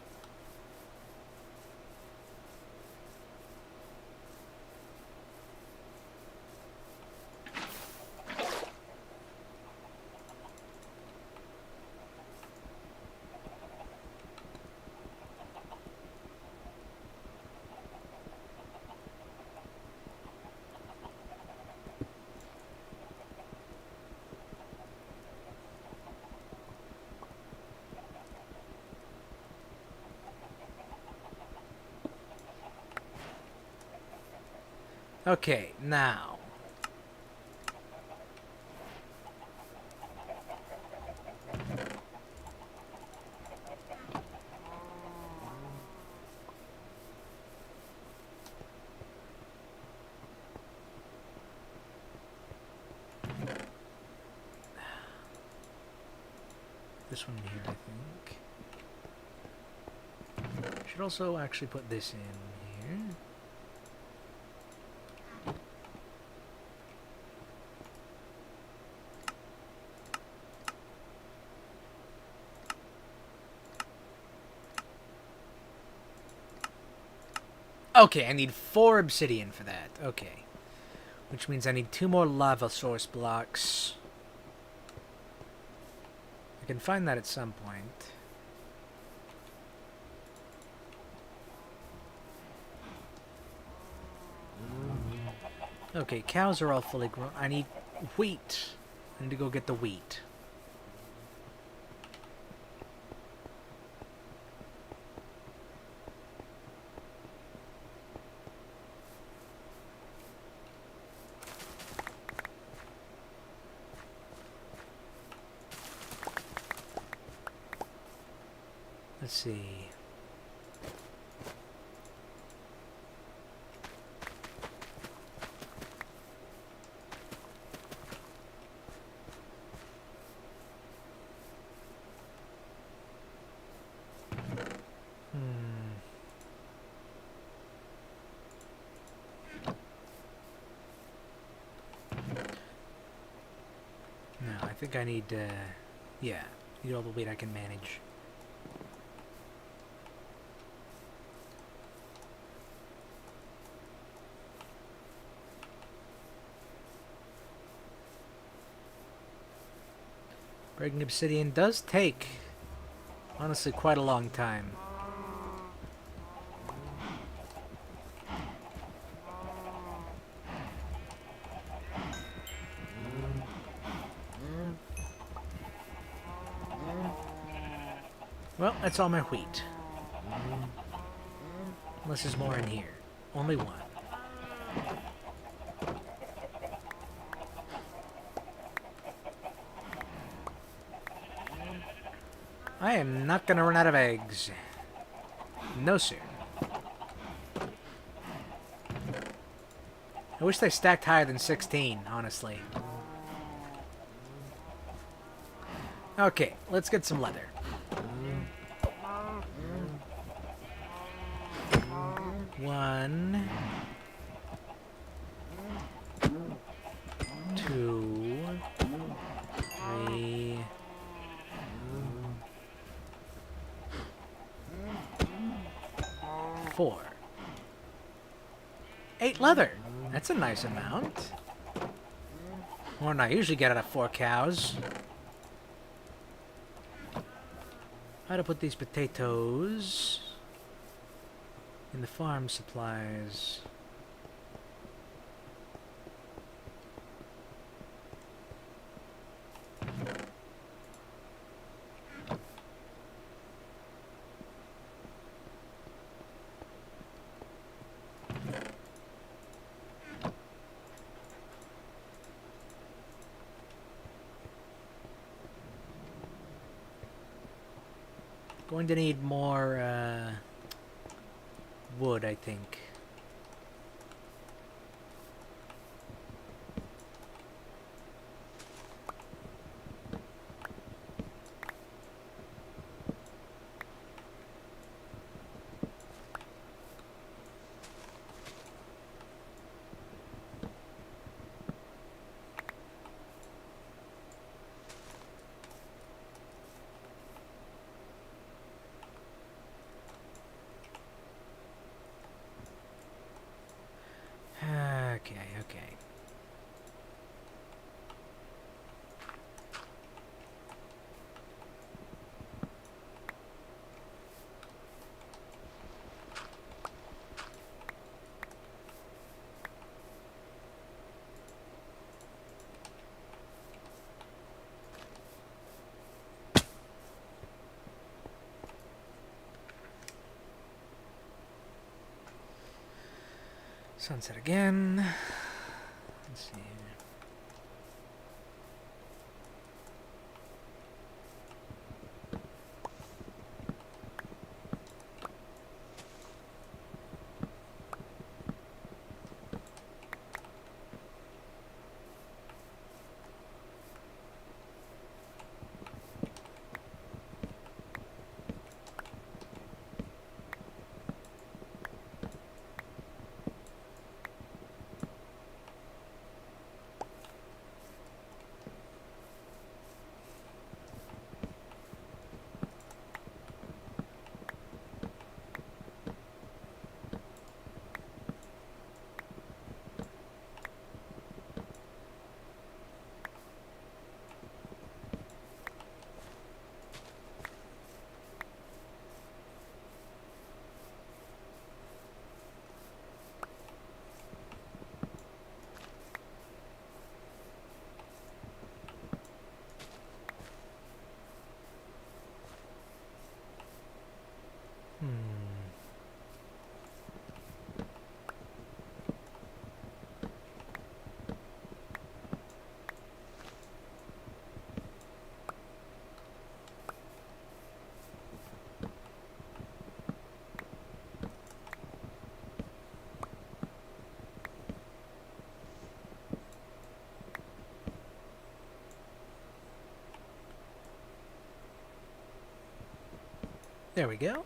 Okay, now. This one here, I think. Should also actually put this in here. Okay, I need 4 obsidian for that. Okay. Which means I need 2 more lava source blocks. I can find that at some point. Okay, cows are all fully grown. I need wheat. I need to go get the wheat. Let's see. No, I think I need, yeah, need all the wheat I can manage. Breaking obsidian does take, honestly, quite a long time. Well, that's all my wheat. Unless there's more in here. Only one. I am not gonna run out of eggs. No, sir. I wish they stacked higher than 16, honestly. Okay, let's get some leather. One, two, three, four. 8 leather. That's a nice amount. More than I usually get out of 4 cows. How to put these potatoes in the farm supplies. Going to need more wood, I think. Okay. Sunset again. Let's see. There we go.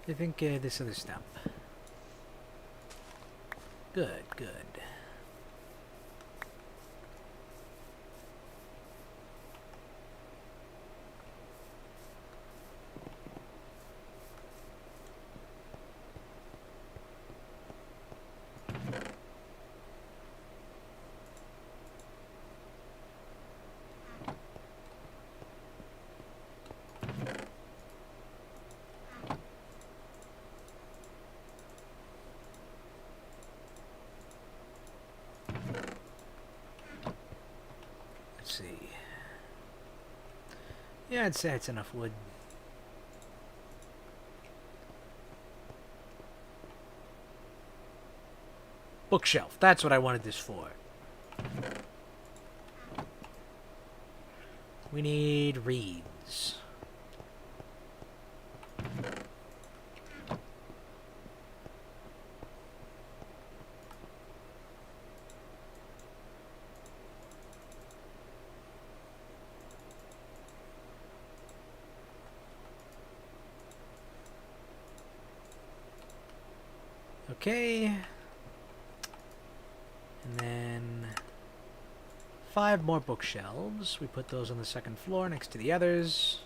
I think this other stump. Good, good. Let's see. Yeah, I'd say it's enough wood. Bookshelf. That's what I wanted this for. We need reeds. Okay. And then 5 more bookshelves. We put those on the second floor next to the others.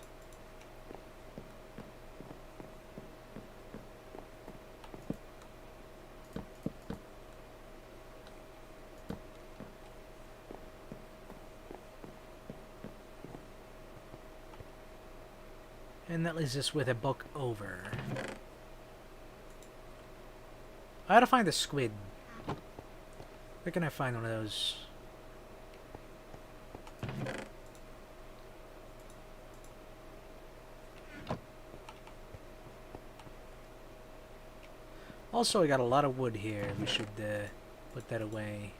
And that leaves us with a book over. I gotta find the squid. Where can I find one of those? Also, I got a lot of wood here. We should put that away.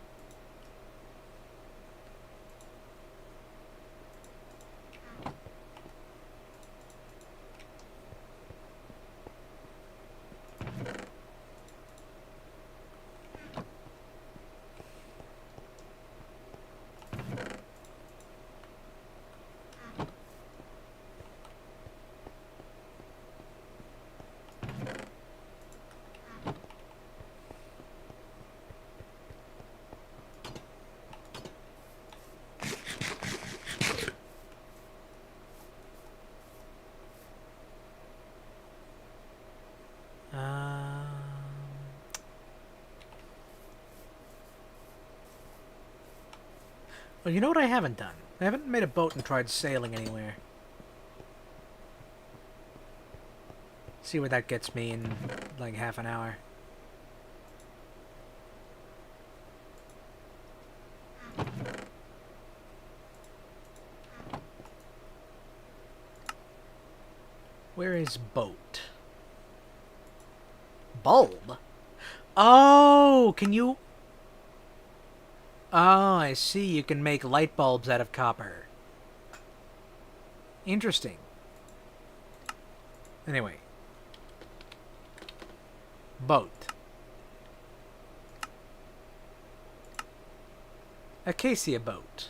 Well, you know what I haven't done? I haven't made a boat and tried sailing anywhere. See where that gets me in, like, half an hour. Where is boat? Bulb? Oh, can you... Oh, I see. You can make light bulbs out of copper. Interesting. Anyway. Boat. Acacia boat.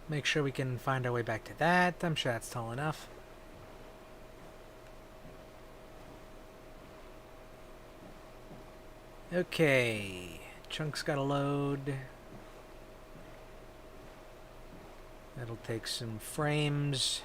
Make sure we can find our way back to that. I'm sure that's tall enough. Okay. Chunk's got a load. That'll take some frames.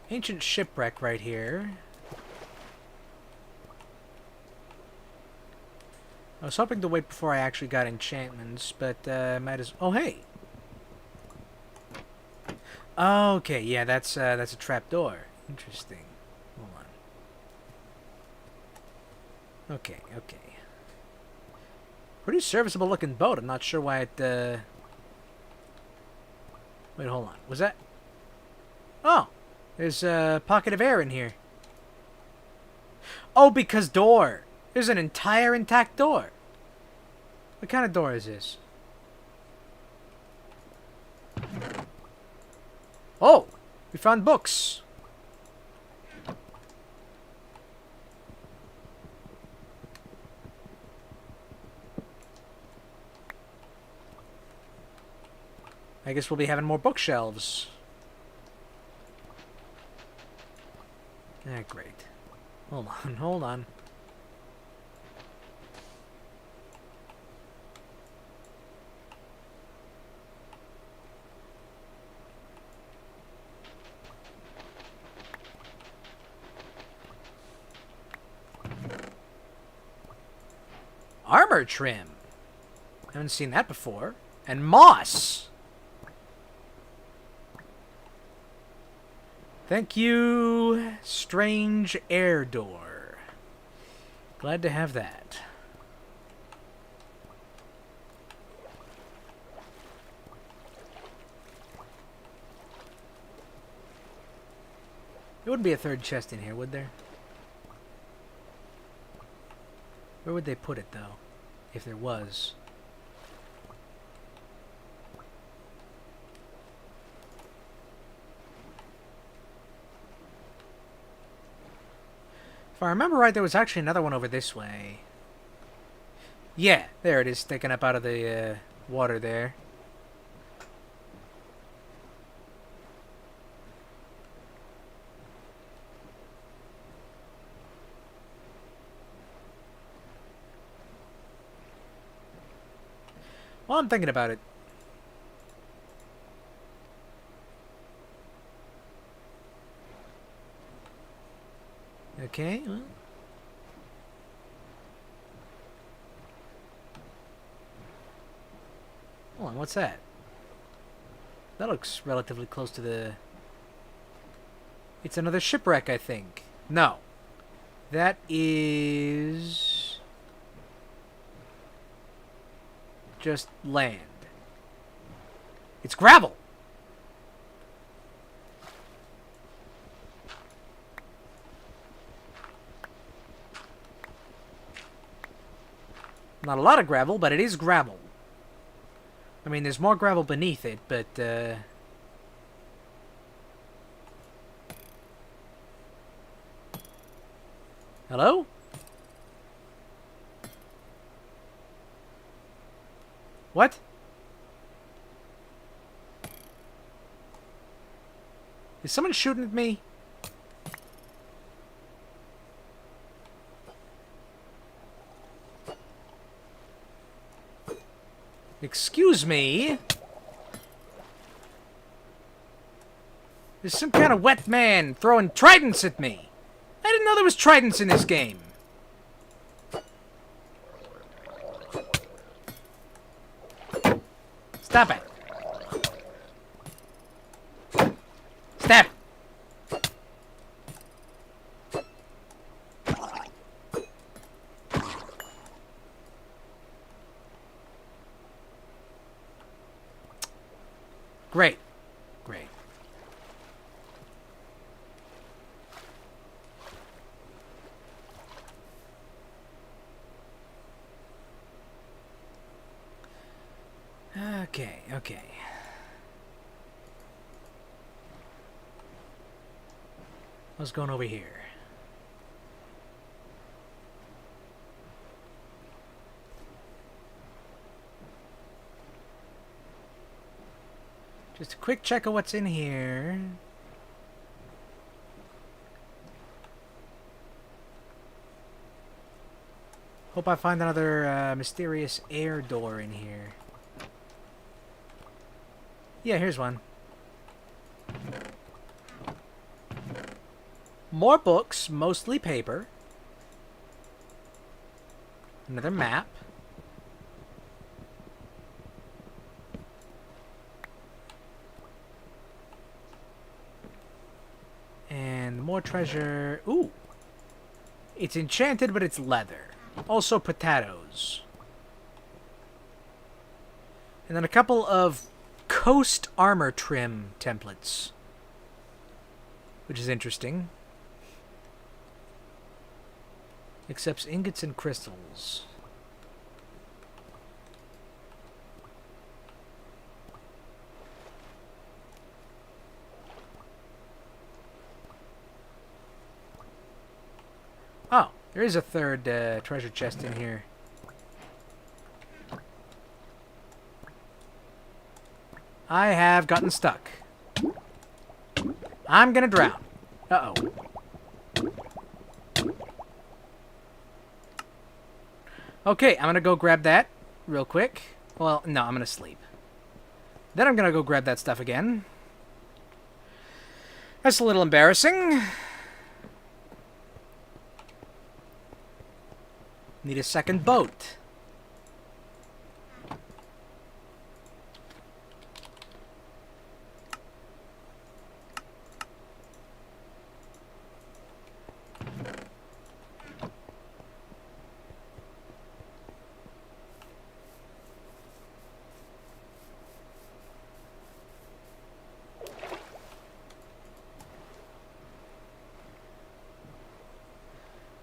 Ancient shipwreck right here. I was hoping to wait before I actually got enchantments, but might as... Oh, hey! Okay, yeah, that's a trapdoor. Interesting. Hold on. Okay, okay. Pretty serviceable looking boat. I'm not sure why it, Wait, hold on. Was that... Oh! There's a pocket of air in here. Oh, because door! There's an entire intact door. What kind of door is this? Oh! We found books! I guess we'll be having more bookshelves. Ah, great. Hold on, hold on. Armor trim. I haven't seen that before. And moss. Thank you, strange air door. Glad to have that. There wouldn't be a third chest in here, would there? Where would they put it, though? If there was. If I remember right, there was actually another one over this way. Yeah, there it is, sticking up out of the water there. Well, I'm thinking about it. Okay, well. Hold on, what's that? That looks relatively close to the... It's another shipwreck, I think. No. That is... just land. It's gravel! Not a lot of gravel, but it is gravel. I mean, there's more gravel beneath it, but, Hello? What? Is someone shooting at me? Excuse me? There's some kind of wet man throwing tridents at me. I didn't know there was tridents in this game. Stop it. Stop. Great. Great. Okay, okay. What's going over here? Just a quick check of what's in here. Hope I find another mysterious air door in here. Yeah, here's one. More books, mostly paper. Another map. more treasure. Ooh. It's enchanted, but it's leather. Also potatoes. And then a couple of coast armor trim templates. Which is interesting. Accepts ingots and crystals. Oh, there is a third treasure chest in here. I have gotten stuck. I'm gonna drown. Uh-oh. Okay, I'm gonna go grab that real quick. Well, no, I'm gonna sleep. Then I'm gonna go grab that stuff again. That's a little embarrassing. Need a second boat.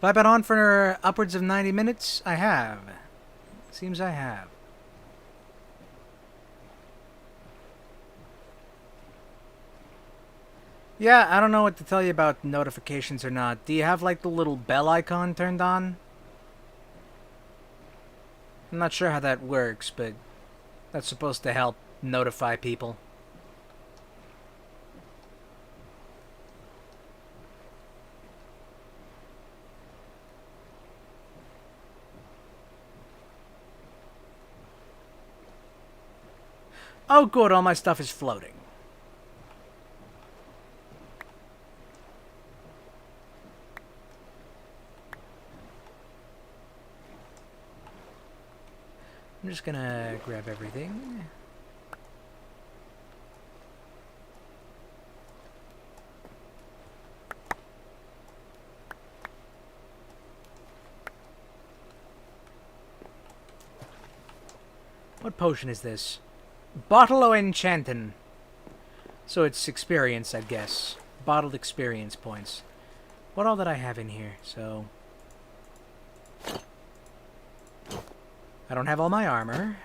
Have I been on for upwards of 90 minutes? I have. Seems I have. Yeah, I don't know what to tell you about notifications or not. Do you have, like, the little bell icon turned on? I'm not sure how that works, but that's supposed to help notify people. Oh, good, all my stuff is floating. I'm just gonna grab everything. What potion is this? Bottle o' Enchantin'. So it's experience, I guess. Bottled experience points. What all did I have in here? So I don't have all my armor.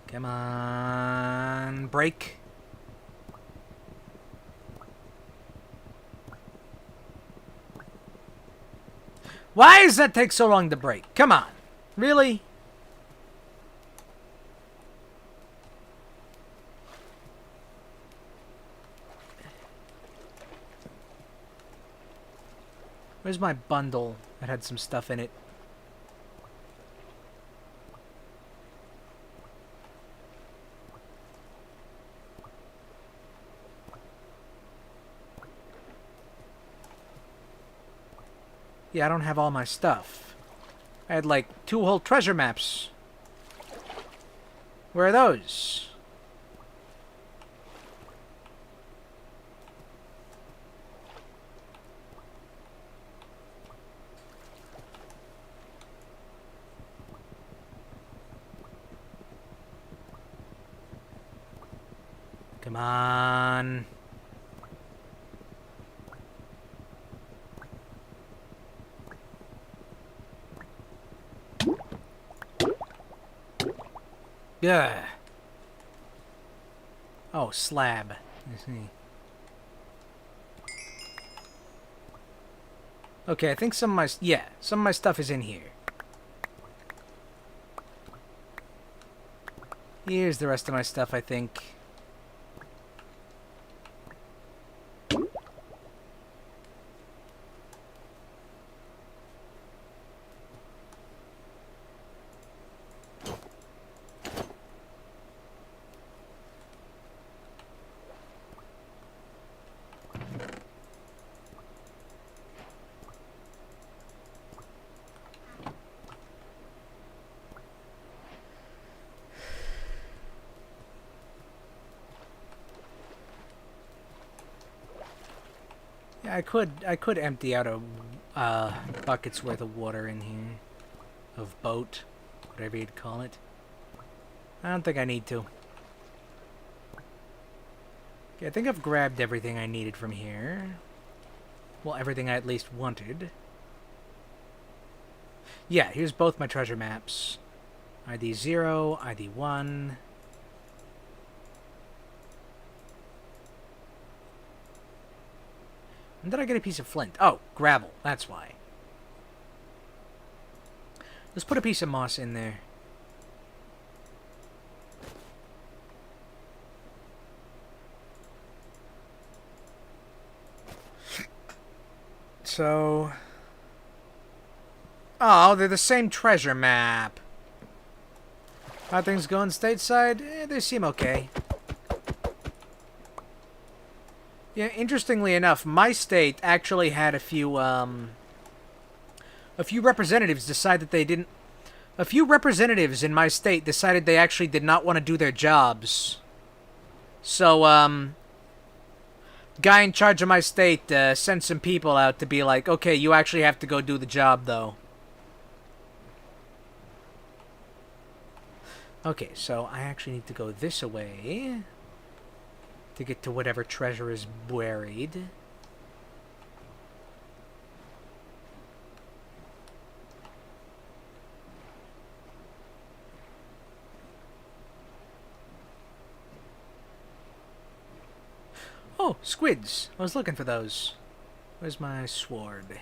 Come on, break. Why does that take so long to break? Come on. Really? Where's my bundle that had some stuff in it? Yeah, I don't have all my stuff. I had like 2 whole treasure maps. Where are those? Come on. Yeah. Oh, slab. I see. Okay, I think some of my... Yeah, some of my stuff is in here. Here's the rest of my stuff, I think. Yeah, I could empty out a bucket's worth of water in here. Of boat. Whatever you'd call it. I don't think I need to. Okay, I think I've grabbed everything I needed from here. Well, everything I at least wanted. Yeah, here's both my treasure maps. ID 0, ID 1. When did I get a piece of flint? Oh, gravel. That's why. Let's put a piece of moss in there. So... Oh, they're the same treasure map. How things going stateside? They seem okay. Yeah, interestingly enough, my state actually had a few representatives decide that they didn't... A few representatives in my state decided they actually did not want to do their jobs. So, guy in charge of my state sent some people out to be like, okay, you actually have to go do the job, though. Okay, so I actually need to go this way to get to whatever treasure is buried. Oh, squids. I was looking for those. Where's my sword?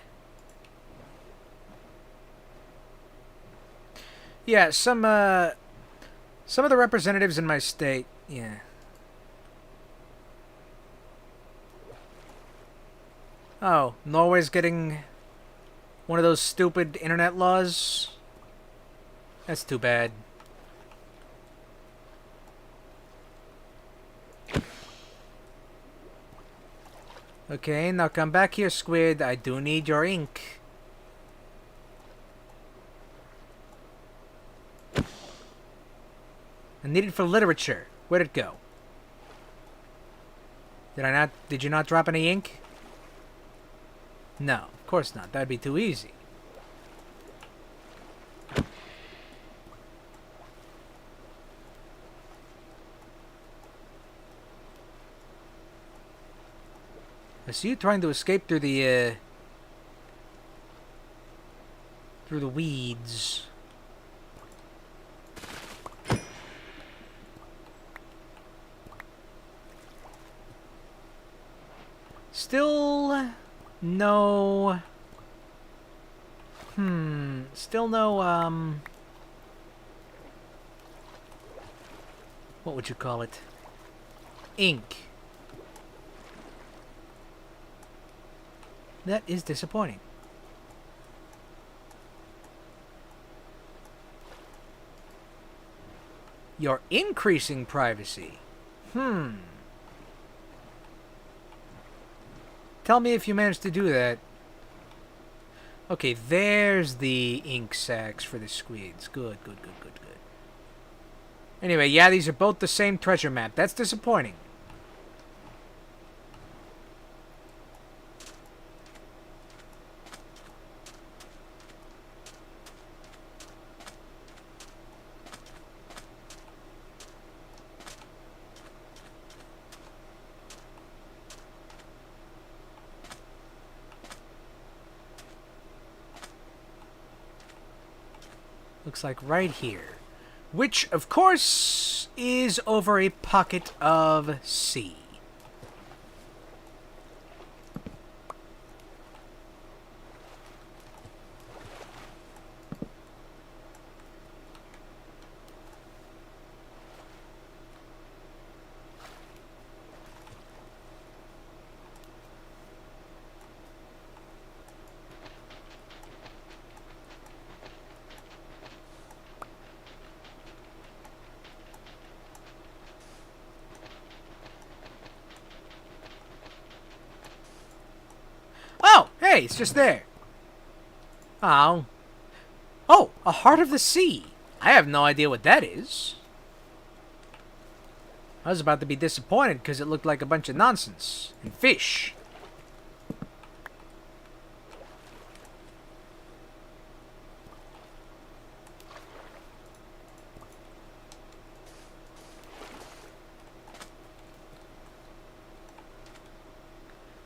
Yeah, some of the representatives in my state, yeah. Oh, Norway's getting one of those stupid internet laws? That's too bad. Okay, now come back here, squid. I do need your ink. I need it for literature. Where'd it go? Did you not drop any ink? No, of course not. That'd be too easy. I see you trying to escape through the weeds. Still no... Still no, what would you call it? Ink. That is disappointing. You're increasing privacy. Tell me if you managed to do that. Okay, there's the ink sacs for the squids. Good, good, good, good, good. Anyway, yeah, these are both the same treasure map. That's disappointing. Looks like right here. Which, of course, is over a pocket of sea. Oh, hey, it's just there. Oh. Oh, a heart of the sea. I have no idea what that is. I was about to be disappointed because it looked like a bunch of nonsense. And fish.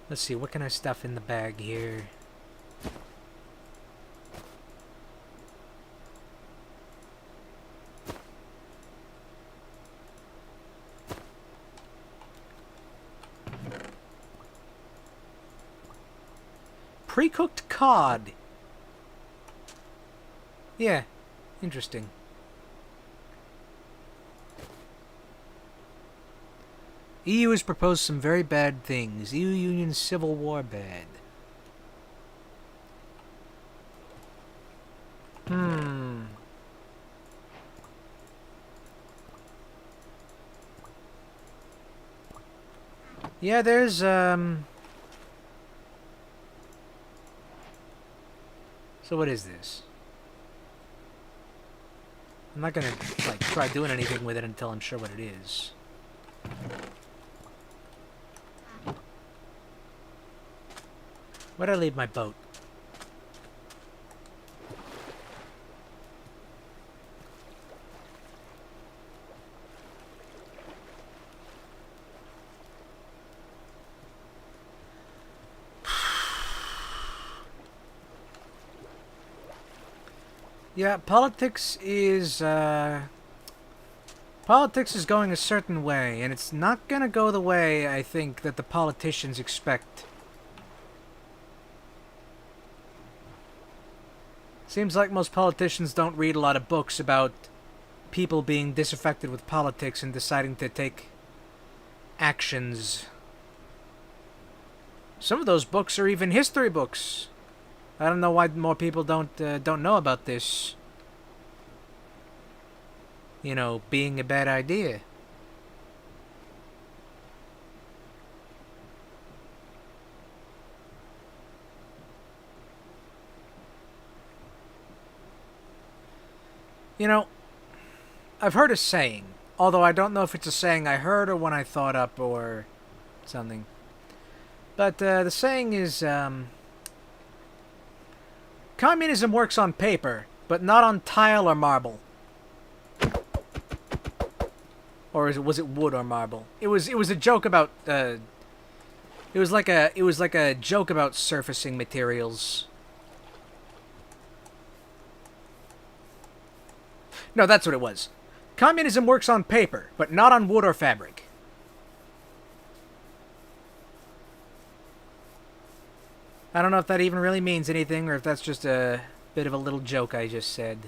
Let's see, what can I stuff in the bag here? Pre-cooked cod. Yeah, interesting. EU has proposed some very bad things. EU-Union civil war bad. Yeah, there's, So what is this? I'm not gonna, like, try doing anything with it until I'm sure what it is. Where'd I leave my boat? Yeah, politics is going a certain way, and it's not gonna go the way, I think, that the politicians expect. Seems like most politicians don't read a lot of books about people being disaffected with politics and deciding to take actions. Some of those books are even history books. I don't know why more people don't know about this. You know, being a bad idea. You know, I've heard a saying, although I don't know if it's a saying I heard or one I thought up or something. But the saying is, communism works on paper, but not on tile or marble. Or was it wood or marble? It was a joke about it was like a joke about surfacing materials. No, that's what it was. Communism works on paper, but not on wood or fabric. I don't know if that even really means anything, or if that's just a bit of a little joke I just said.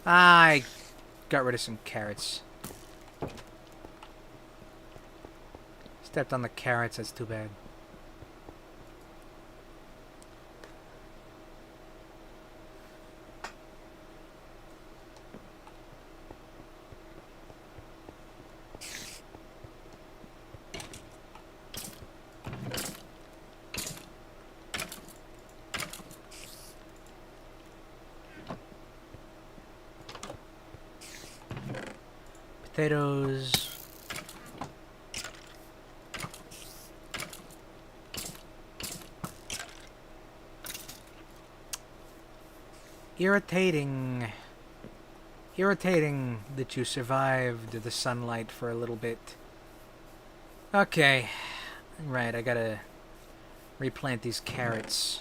I got rid of some carrots. Stepped on the carrots, that's too bad. Potatoes. Irritating that you survived the sunlight for a little bit. Okay. Right, I gotta replant these carrots.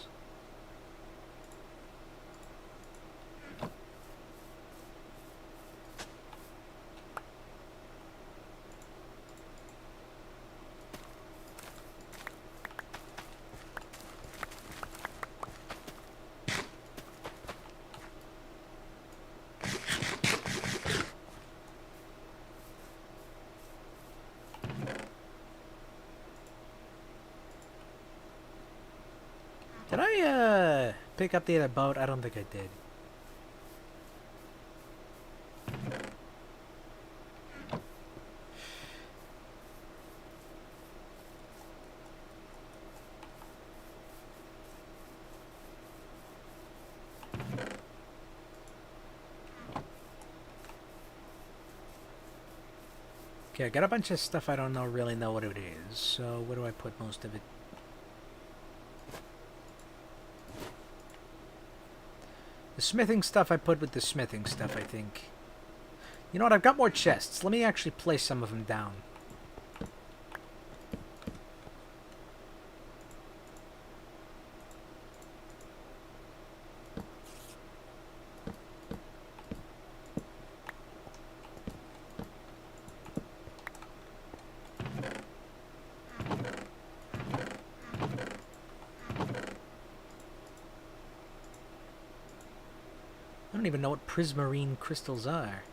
Did I, pick up the other boat? I don't think I did. Okay, I got a bunch of stuff I don't really know what it is, so where do I put most of it? The smithing stuff I put with the smithing stuff, I think. You know what? I've got more chests. Let me actually place some of them down. I don't even know what prismarine crystals are.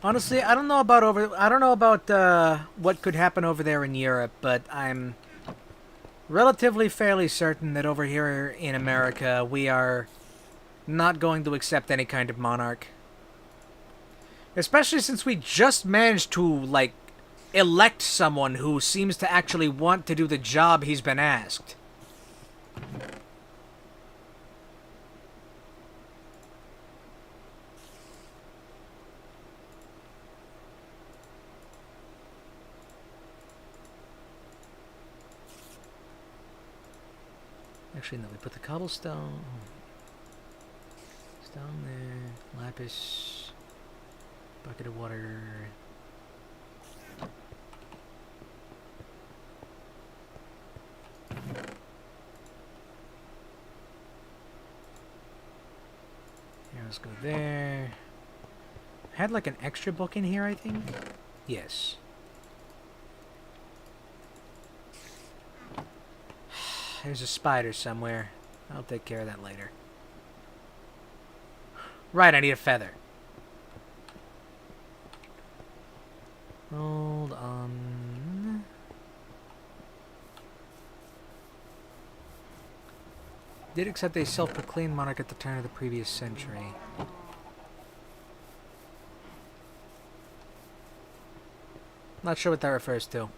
Honestly, I don't know about what could happen over there in Europe, but I'm relatively fairly certain that over here in America, we are not going to accept any kind of monarch. Especially since we just managed to, like, elect someone who seems to actually want to do the job he's been asked. Actually, no, we put the cobblestone. Stone there. Lapis. Bucket of water. Here, let's go there. I had like an extra book in here, I think? Yes. There's a spider somewhere. I'll take care of that later. Right, I need a feather. Hold on. Did accept a self-proclaimed monarch at the turn of the previous century. Not sure what that refers to.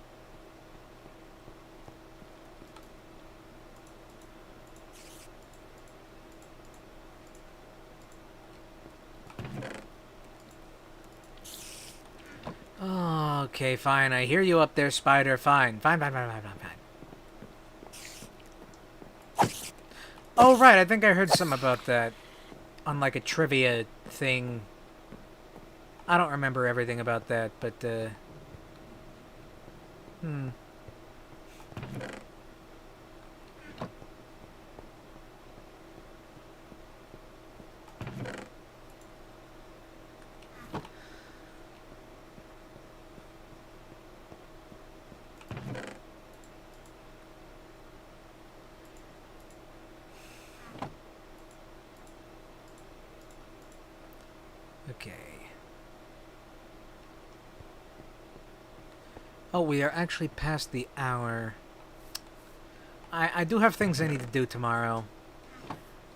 Okay, fine. I hear you up there, spider. Fine. Fine. Oh, right. I think I heard something about that on, like, a trivia thing. I don't remember everything about that, but, okay. Oh, we are actually past the hour. I do have things I need to do tomorrow.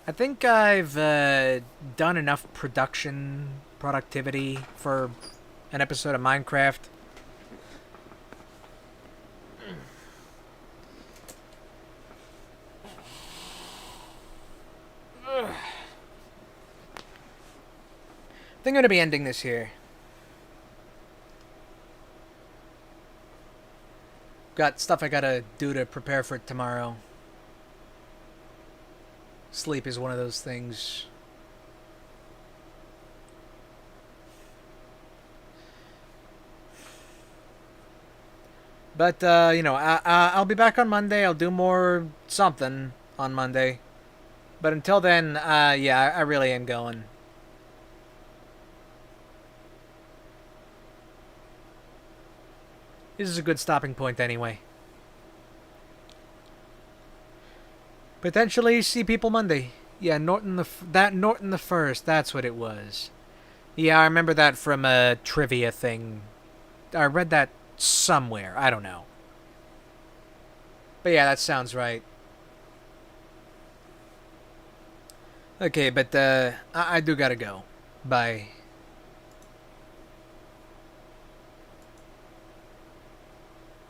I think I've done enough productivity for an episode of Minecraft. I think I'm going to be ending this here. Got stuff I gotta do to prepare for it tomorrow. Sleep is one of those things. But, you know, I'll be back on Monday. I'll do more something on Monday. But until then, yeah, I really am going. This is a good stopping point anyway. Potentially see people Monday. Yeah, Norton the First, that's what it was. Yeah, I remember that from a trivia thing. I read that somewhere. I don't know. But yeah, that sounds right. Okay, but I do gotta go. Bye.